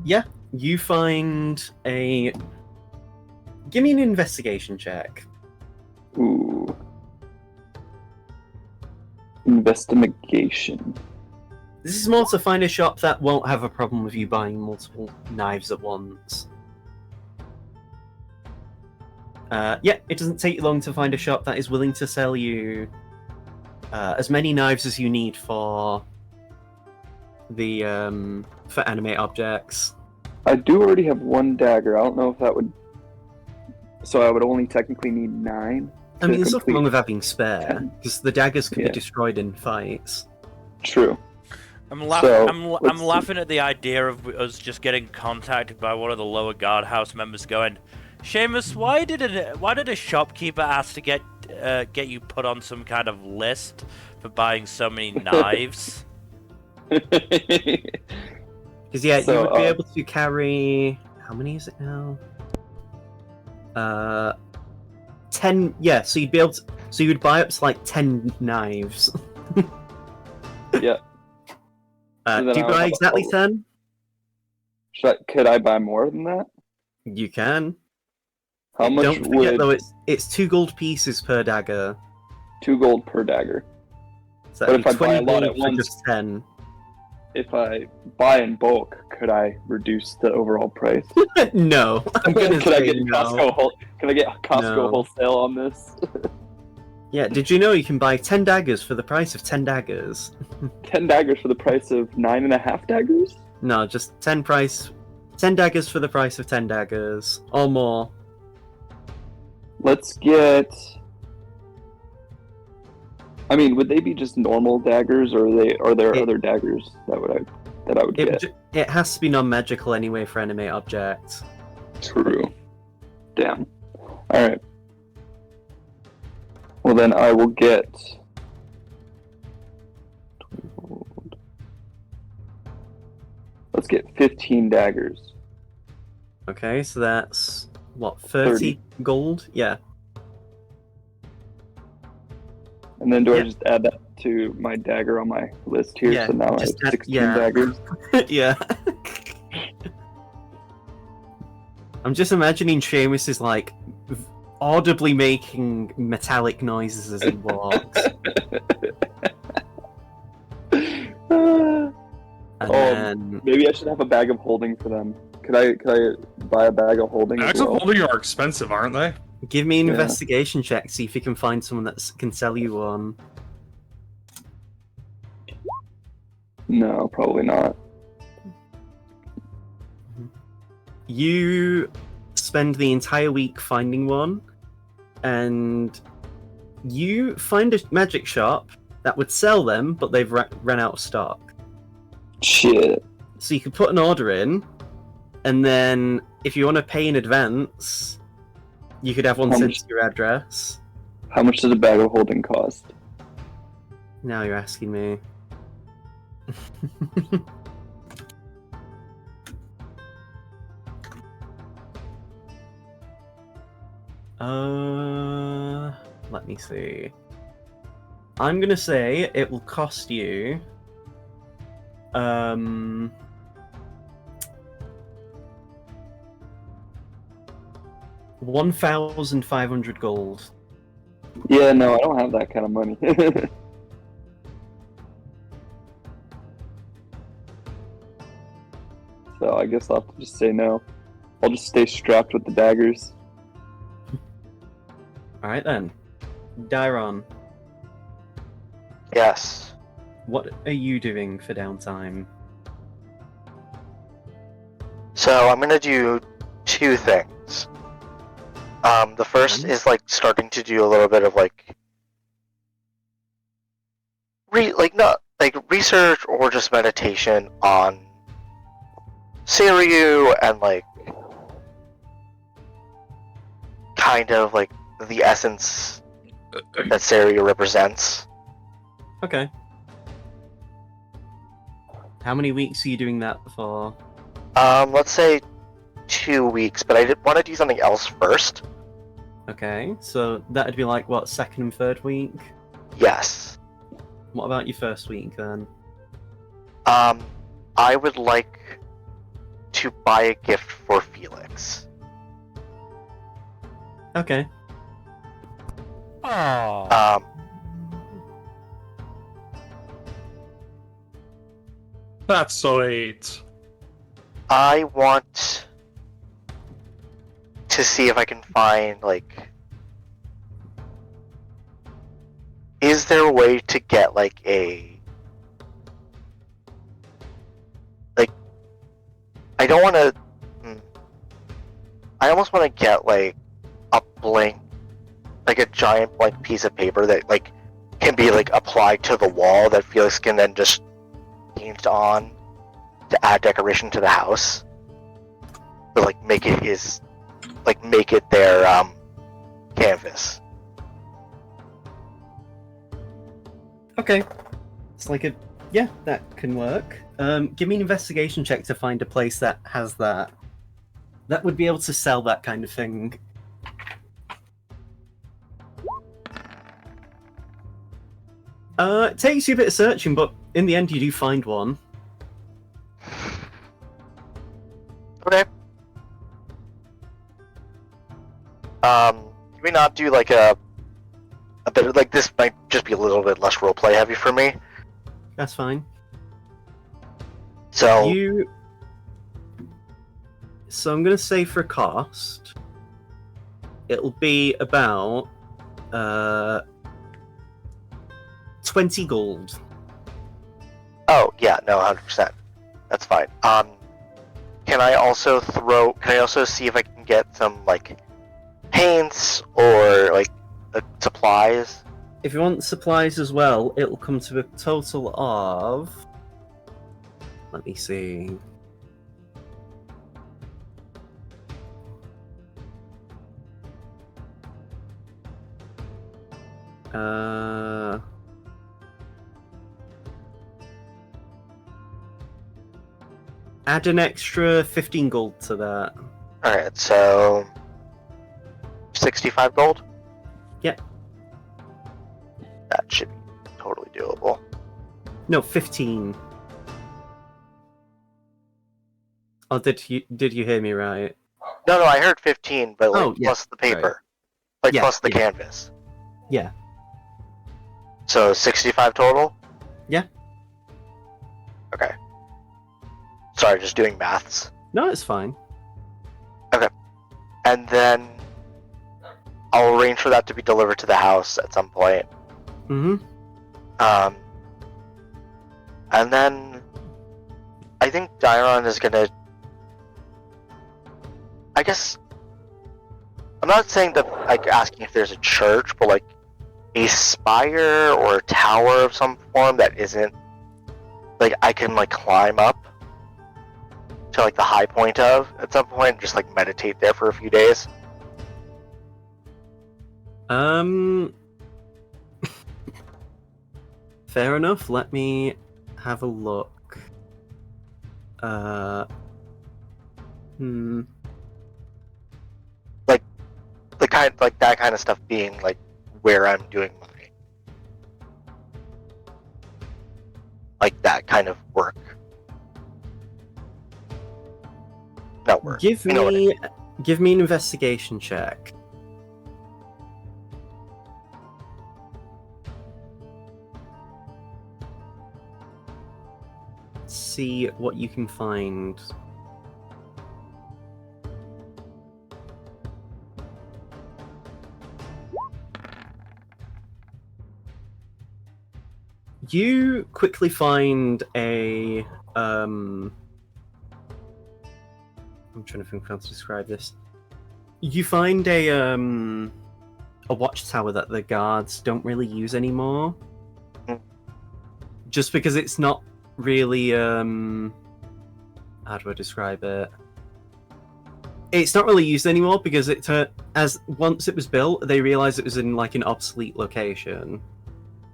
Yeah, you find a... Give me an investigation check. Ooh. Investigation. This is more to find a shop that won't have a problem with you buying multiple knives at once. Yeah, it doesn't take you long to find a shop that is willing to sell you as many knives as you need for the for animate objects. I do already have one dagger. I don't know if that would. So I would only technically need 9. I mean, there's nothing complete wrong with having spare, 10. because the daggers can Yeah. be destroyed in fights. True. I'm laughing. So, I'm let's see. laughing at the idea of us just getting contacted by one of the lower guardhouse members, going, "Seamus, why did a shopkeeper ask to get you put on some kind of list for buying so many knives?" Because yeah, So, you would be able to carry... How many is it now? 10... Yeah, so you'd be able to... So you would buy up to like 10 knives. Yeah. So then do you I would buy have a exactly total. 10? Could I buy more than that? You can. How much Don't forget would though, it's 2 gold pieces per dagger. 2 gold per dagger? So But that'd if be I buy 20 a lot gold at for once- just 10. If I buy in bulk, could I reduce the overall price? No, I'm gonna Could I say get no. Costco? Can I get Costco No. wholesale on this? Yeah, did you know you can buy 10 daggers for the price of 10 daggers? 10 daggers for the price of 9.5 daggers? No, just 10 daggers for the price of 10 daggers. Or more. Let's get. I mean, would they be just normal daggers, or are there other daggers that I would get? It has to be non-magical anyway for animate objects. True. Damn. Alright. Well, then I will get. Let's get 15 daggers. Okay, so that's what, 30 gold? Yeah. And then do I Yeah. just add that to my dagger on my list here? Yeah, So now I have just add- 16 yeah. daggers. Yeah. I'm just imagining Seamus is like audibly making metallic noises as he walks. And then Maybe I should have a bag of holding for them. Could I buy a bag of holding? Bags as of well? holding are expensive, aren't they? give me an Yeah. investigation check, see if you can find someone that can sell you one. No, probably not. You spend the entire week finding one, and you find a magic shop that would sell them, but they've run out of stock. Shit. So you could put an order in, and then if you want to pay in advance, you could have one How sent much- to your address. How much does a bag of holding cost? Now you're asking me. Let me see. I'm gonna say it will cost you 1,500 gold. Yeah, no, I don't have that kind of money. So I guess I'll have to just say no. I'll just stay strapped with the daggers. Alright then. Dairon, Yes. what are you doing for downtime? So I'm gonna do two things. The first is like starting to do a little bit of like not like research or just meditation on Seiryu and like kind of like the essence that Seiryu represents. Okay. How many weeks are you doing that for? Let's say 2 weeks, but I did want to do something else first. Okay, so that'd be like, what, second and third week? Yes. What about your first week then? I would like to buy a gift for Felix. Okay. Oh. That's sweet. I want to see if I can find, like, is there a way to get, like, I don't want to, I almost want to get, like, a blank, like a giant blank piece of paper that, like, can be, like, applied to the wall that Felix can then just paint on to add decoration to the house. To, like, make it their, canvas. Okay. It's like yeah, that can work. Give me an investigation check to find a place that has that. That would be able to sell that kind of thing. It takes you a bit of searching, but in the end you do find one. Okay. Can we not do like a bit of, like, this might just be a little bit less roleplay heavy for me. That's fine. So So I'm gonna say for cost, it'll be about 20 gold. oh yeah, no, 100%. That's fine. Can I also see if I can get some like paints or like supplies? If you want supplies as well, it'll come to a total of. Let me see. Add an extra 15 gold to that. Alright, so 65 gold? Yep. That should be totally doable. No, 15. Oh, did you hear me right? No, I heard 15, but like, Oh, yeah, plus the paper. right. Like, Yeah, plus the yeah. canvas. Yeah. So 65 total? Yeah. Okay. Sorry, just doing maths. No, it's fine. And then I'll arrange for that to be delivered to the house at some point. Mm-hmm. And then I think Dairon is gonna, I guess, I'm not saying that, like, asking if there's a church, but like a spire or a tower of some form that isn't, like, I can like climb up to like the high point of at some point and just like meditate there for a few days. Fair enough. Let me have a look. Like that kind of stuff being like where I'm doing my like that kind of work. Not work. Give You know what I me an investigation check. See what you can find. You quickly find a I'm trying to think how to describe this. You find a watchtower that the guards don't really use anymore. Just because it's not really how do I describe it? It's not really used anymore because as once it was built, they realized it was in like an obsolete location.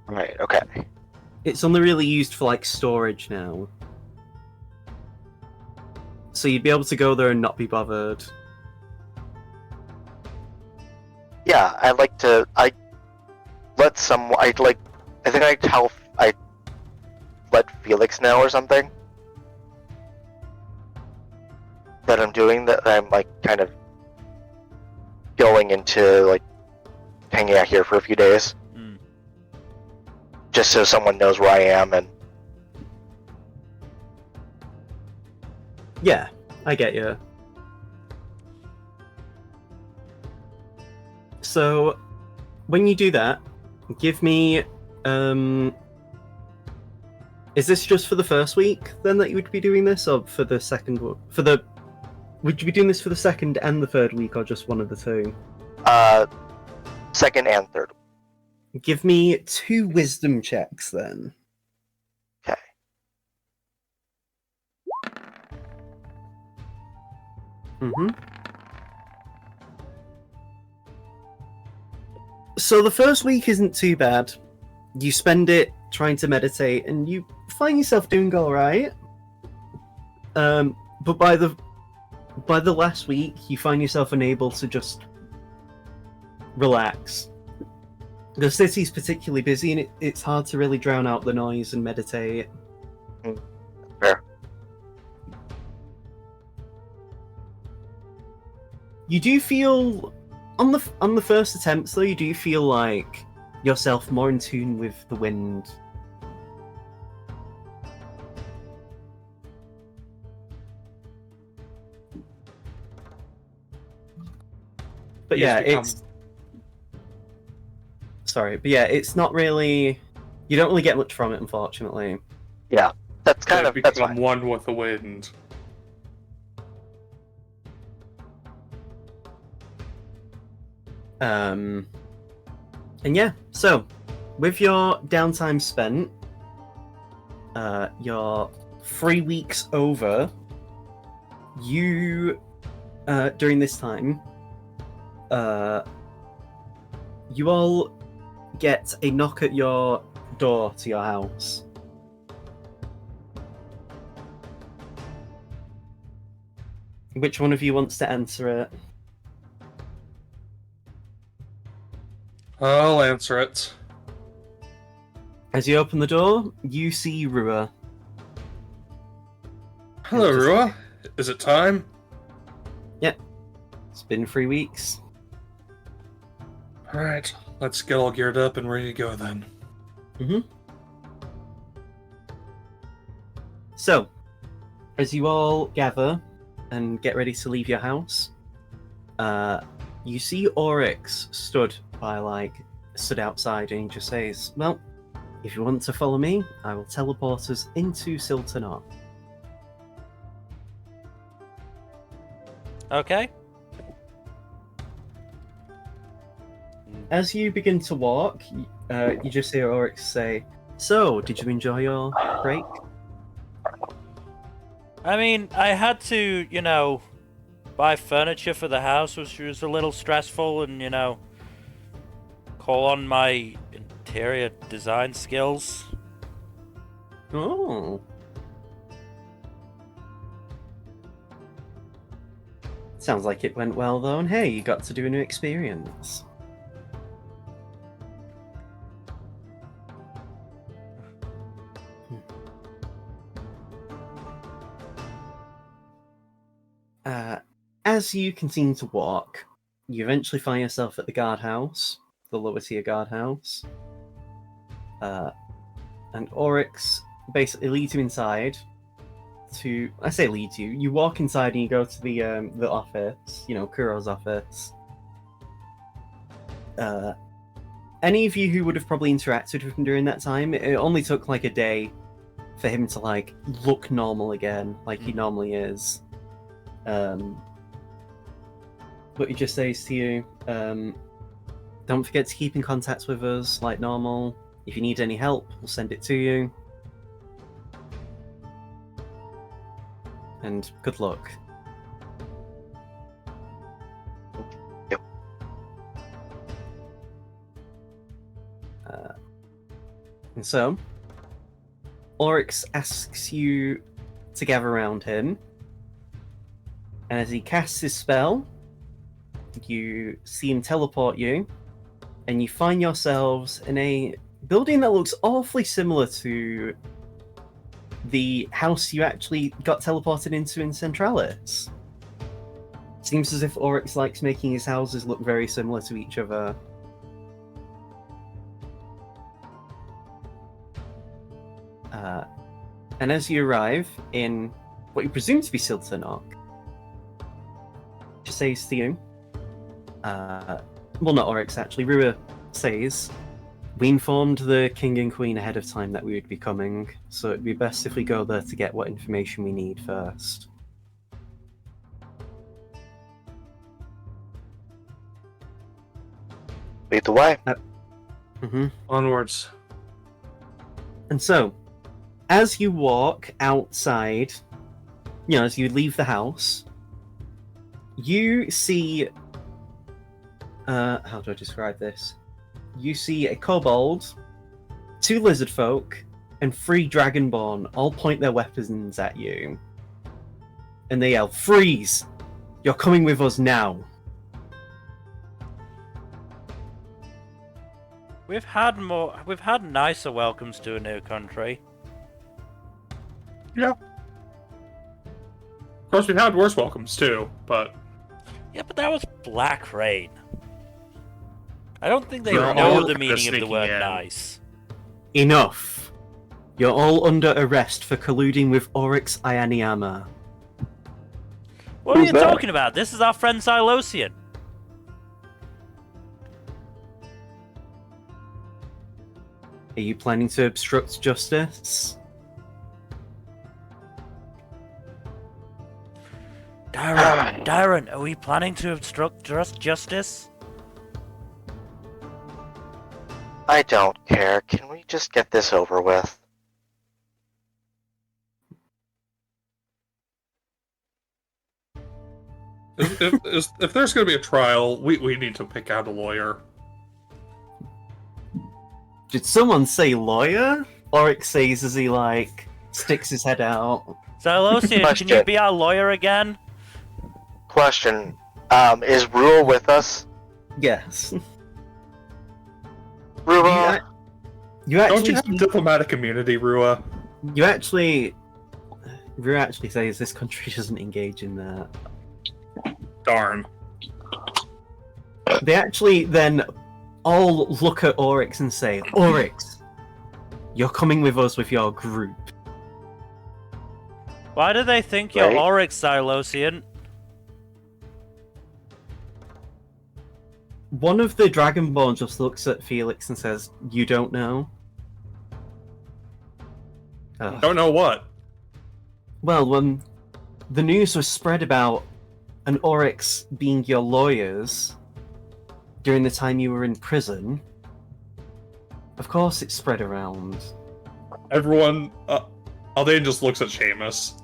Right, okay. It's only really used for like storage now. So you'd be able to go there and not be bothered. Yeah, I let Felix know or something that I'm doing that. I'm like kind of going into like hanging out here for a few days, just so someone knows where I am. And Yeah, I get you. So, when you do that, give me. Is this just for the first week then that you would be doing this, or for the second? Would you be doing this for the second and the third week, or just one of the two? Second and third. Give me 2 wisdom checks then. Okay. So the first week isn't too bad. You spend it trying to meditate, and you find yourself doing all right. But by the last week, you find yourself unable to just relax. The city's particularly busy, and it's hard to really drown out the noise and meditate. Fair. You do feel on the first attempts, though. You do feel like yourself more in tune with the wind. But yeah, it's not really. You don't really get much from it, unfortunately. Yeah, that's I've that's become fine. one with the wind. And yeah, so with your downtime spent, your 3 weeks over, you during this time, you all get a knock at your door to your house. Which one of you wants to answer it? I'll answer it. As you open the door, you see Rua. Hello, Rua. Is it time? It's been 3 weeks. Alright, let's get all geared up and ready to go then. So, as you all gather and get ready to leave your house, you see Oryx stood outside, and he just says, "Well, if you want to follow me, I will teleport us into Siltanot." Okay. As you begin to walk, you just hear Oryx say, "So, did you enjoy your break?" I mean, I had to, buy furniture for the house, which was a little stressful, and, call on my interior design skills. Oh. Sounds like it went well, though, and hey, you got to do a new experience. As you continue to walk, you eventually find yourself at the guardhouse, the lower tier guardhouse. And Oryx basically leads you inside to... I say leads you. You walk inside and you go to the office, you know, Kuro's office. Any of you who would have probably interacted with him during that time, it only took like a day for him to like look normal again, like he normally is. But he just says to you, don't forget to keep in contact with us like normal. If you need any help, we'll send it to you. And good luck. Yep. And so, Oryx asks you to gather around him. And as he casts his spell, you see him teleport you, and you find yourselves in a building that looks awfully similar to the house you actually got teleported into in Centralis. Seems as if Oryx likes making his houses look very similar to each other. And as you arrive in what you presume to be Siltanok, she says to you, well, not Oryx actually, Rua says, we informed the king and queen ahead of time that we would be coming, so it'd be best if we go there to get what information we need first. Lead the way. Onwards. And so, as you walk outside, you know, as you leave the house, you see... how do I describe this? You see a kobold, 2 lizard folk, and 3 dragonborn all point their weapons at you. And they yell, "Freeze! You're coming with us now!" We've had nicer welcomes to a new country. Yeah. Of course, we've had worse welcomes too, but Yeah, but that was Black Rain. I don't think they They're know all the kinda meaning of the sneaking word in. nice. Enough! You're all under arrest for colluding with Oryx Ianiyama. What are Who's you that? talking about? This is our friend Xylosian. Are you planning to obstruct justice? Darren, are we planning to obstruct justice? I don't care. Can we just get this over with? if there's going to be a trial, we need to pick out a lawyer. Did someone say lawyer? Oryx says as he, like, sticks his head out. Xylosian, can you Question. be our lawyer again? Question. Is Rua with us? Yes. Rua? You Don't actually... you have diplomatic immunity, Rua? Rua actually says this country doesn't engage in that. Darn. They actually then all look at Oryx and say, "Oryx, you're coming with us with your group." Why do they think you're Right. Oryx, Xylosian? One of the Dragonborn just looks at Felix and says, "You don't know?" Ugh. Don't know what. Well, when the news was spread about an Oryx being your lawyers during the time you were in prison, of course it spread around. Everyone, Aldain just looks at Seamus.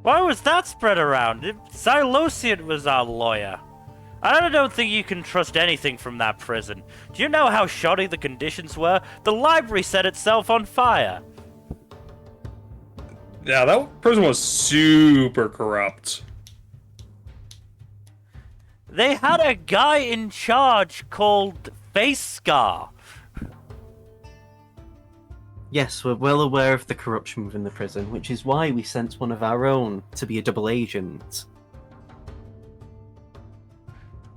Why was that spread around? Xylosian was our lawyer. I don't think you can trust anything from that prison. Do you know how shoddy the conditions were? The library set itself on fire. Yeah, that prison was super corrupt. They had a guy in charge called Face Scar. Yes, we're well aware of the corruption within the prison, which is why we sent one of our own to be a double agent.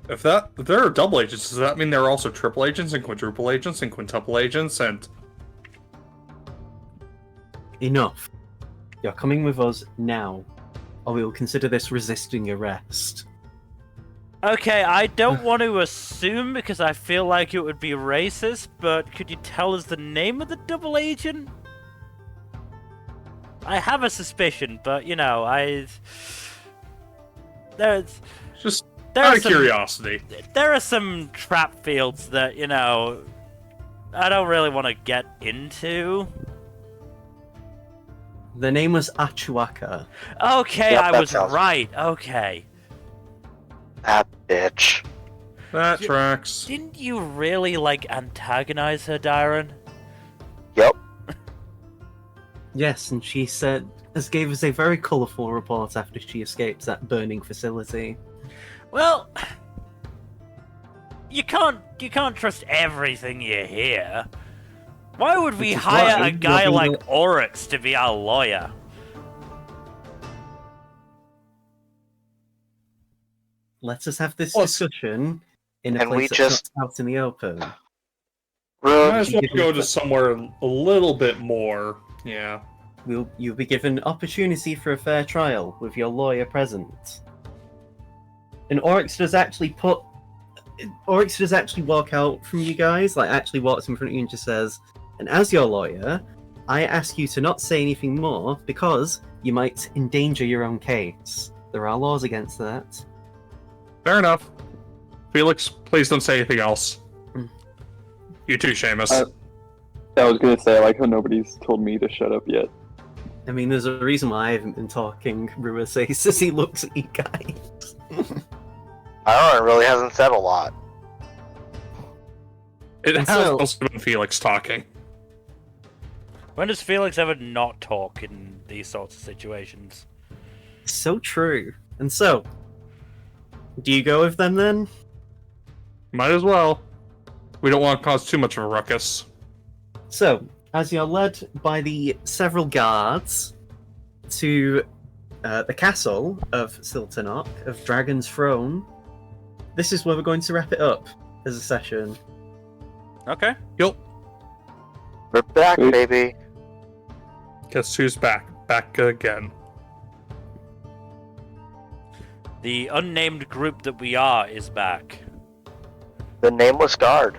If there are double agents, does that mean there are also triple agents and quadruple agents and quintuple agents and... Enough. You're coming with us now, or we will consider this resisting arrest. Okay, I don't want to assume because I feel like it would be racist, but could you tell us the name of the double agent? I have a suspicion, but there's Just there out are of some, curiosity. There are some trap fields that I don't really want to get into. The name was Achuaka. Okay, Yep, I that was sounds- right. Okay. That bitch. That tracks. Didn't you really antagonize her, Dyron? Yep. Yes, and she gave us a very colourful report after she escaped that burning facility. Well, you can't trust everything you hear. Why would we Which is hire why a guy you're like gonna- Oryx to be our lawyer? Let us have this Plus- discussion in a And we place that's just- not out in the open. Might Room. as well go to somewhere a little bit more. Yeah. You'll be given opportunity for a fair trial with your lawyer present. And Oryx does actually walk out from you guys, actually walks in front of you and just says, and as your lawyer, I ask you to not say anything more because you might endanger your own case. There are laws against that. Fair enough. Felix, please don't say anything else. Mm. You too, Seamus. I was gonna say, I like how nobody's told me to shut up yet. I mean, there's a reason why I haven't been talking, Rua says as he looks at you guys. I don't know, it really hasn't said a lot. It and has so- also been Felix talking. When does Felix ever not talk in these sorts of situations? So true. And so, do you go with them then? Might as well. We don't want to cause too much of a ruckus. So, as you're led by the several guards to the castle of Siltanok, of Dragon's Throne, this is where we're going to wrap it up as a session. Okay. Yup. We're back, Sweet. baby. Guess who's back? Back again. The unnamed group that we are is back. The Nameless Guard.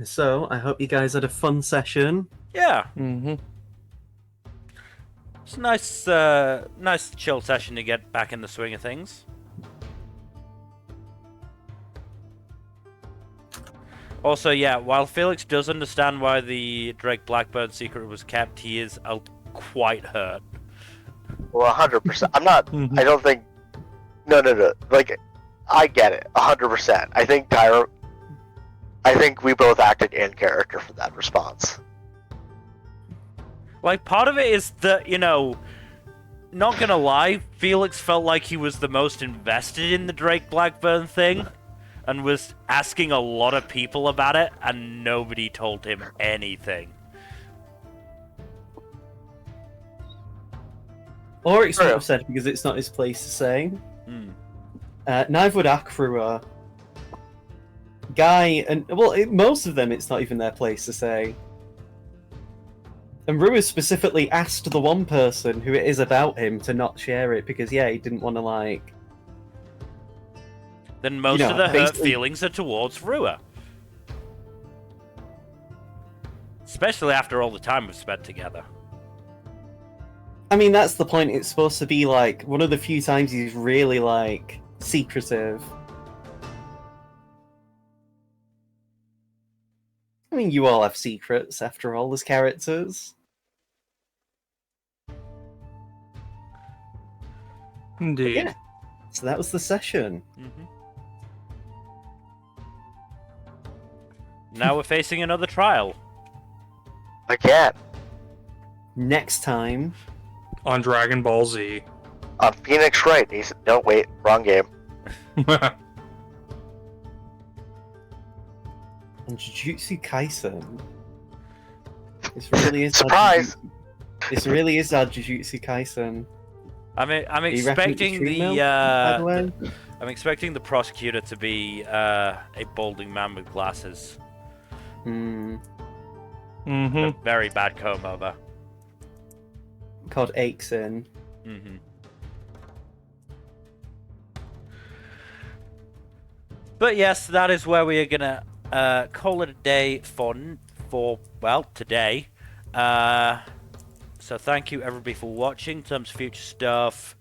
So, I hope you guys had a fun session. Yeah. Mm-hmm. It's a nice chill session to get back in the swing of things. Also, yeah, while Felix does understand why the Drake Blackburn secret was kept, he is quite hurt. Well, 100%. I'm not. Mhm. I don't think. No. I get it. 100%. I think we both acted in character for that response. Part of it is that, not gonna lie, Felix felt like he was the most invested in the Drake Blackburn thing, and was asking a lot of people about it, and nobody told him anything. Or it's True. not said because it's not his place to say. Hmm. Neither would Akrua. Guy, and most of them it's not even their place to say. And Rua specifically asked the one person who it is about him to not share it because, yeah, he didn't want to, Then most know, of the hurt basically- feelings are towards Rua. Especially after all the time we've spent together. I mean, that's the point. It's supposed to be, one of the few times he's really, secretive. I mean, you all have secrets, after all, as characters. Indeed. Yeah. So that was the session. Now we're facing another trial. Again, Next time, On Dragon Ball Z. on Phoenix Wright. He said, no, wait, wrong game. on Jujutsu Kaisen. This really is Surprise! This really is our Jujutsu Kaisen. I'm Are you expecting referencing the Milk, by the way? I'm expecting the prosecutor to be a balding man with glasses. Hmm. A very bad comb over. Called Aixin. But yes, that is where we are gonna call it a day for well, today. So thank you everybody for watching. In terms of future stuff,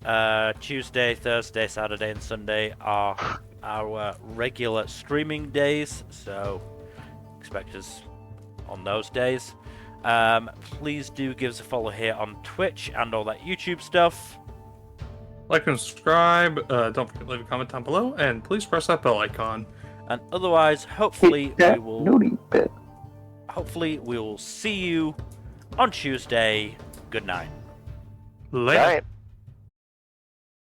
Tuesday, Thursday, Saturday, and Sunday are our regular streaming days. So expect us on those days. Please do give us a follow here on Twitch and all that YouTube stuff. Like and subscribe. Don't forget to leave a comment down below, and please press that bell icon. And otherwise, hopefully Hit that we will. nudie bit. Hopefully we will see you on Tuesday. Good night. Later. Right.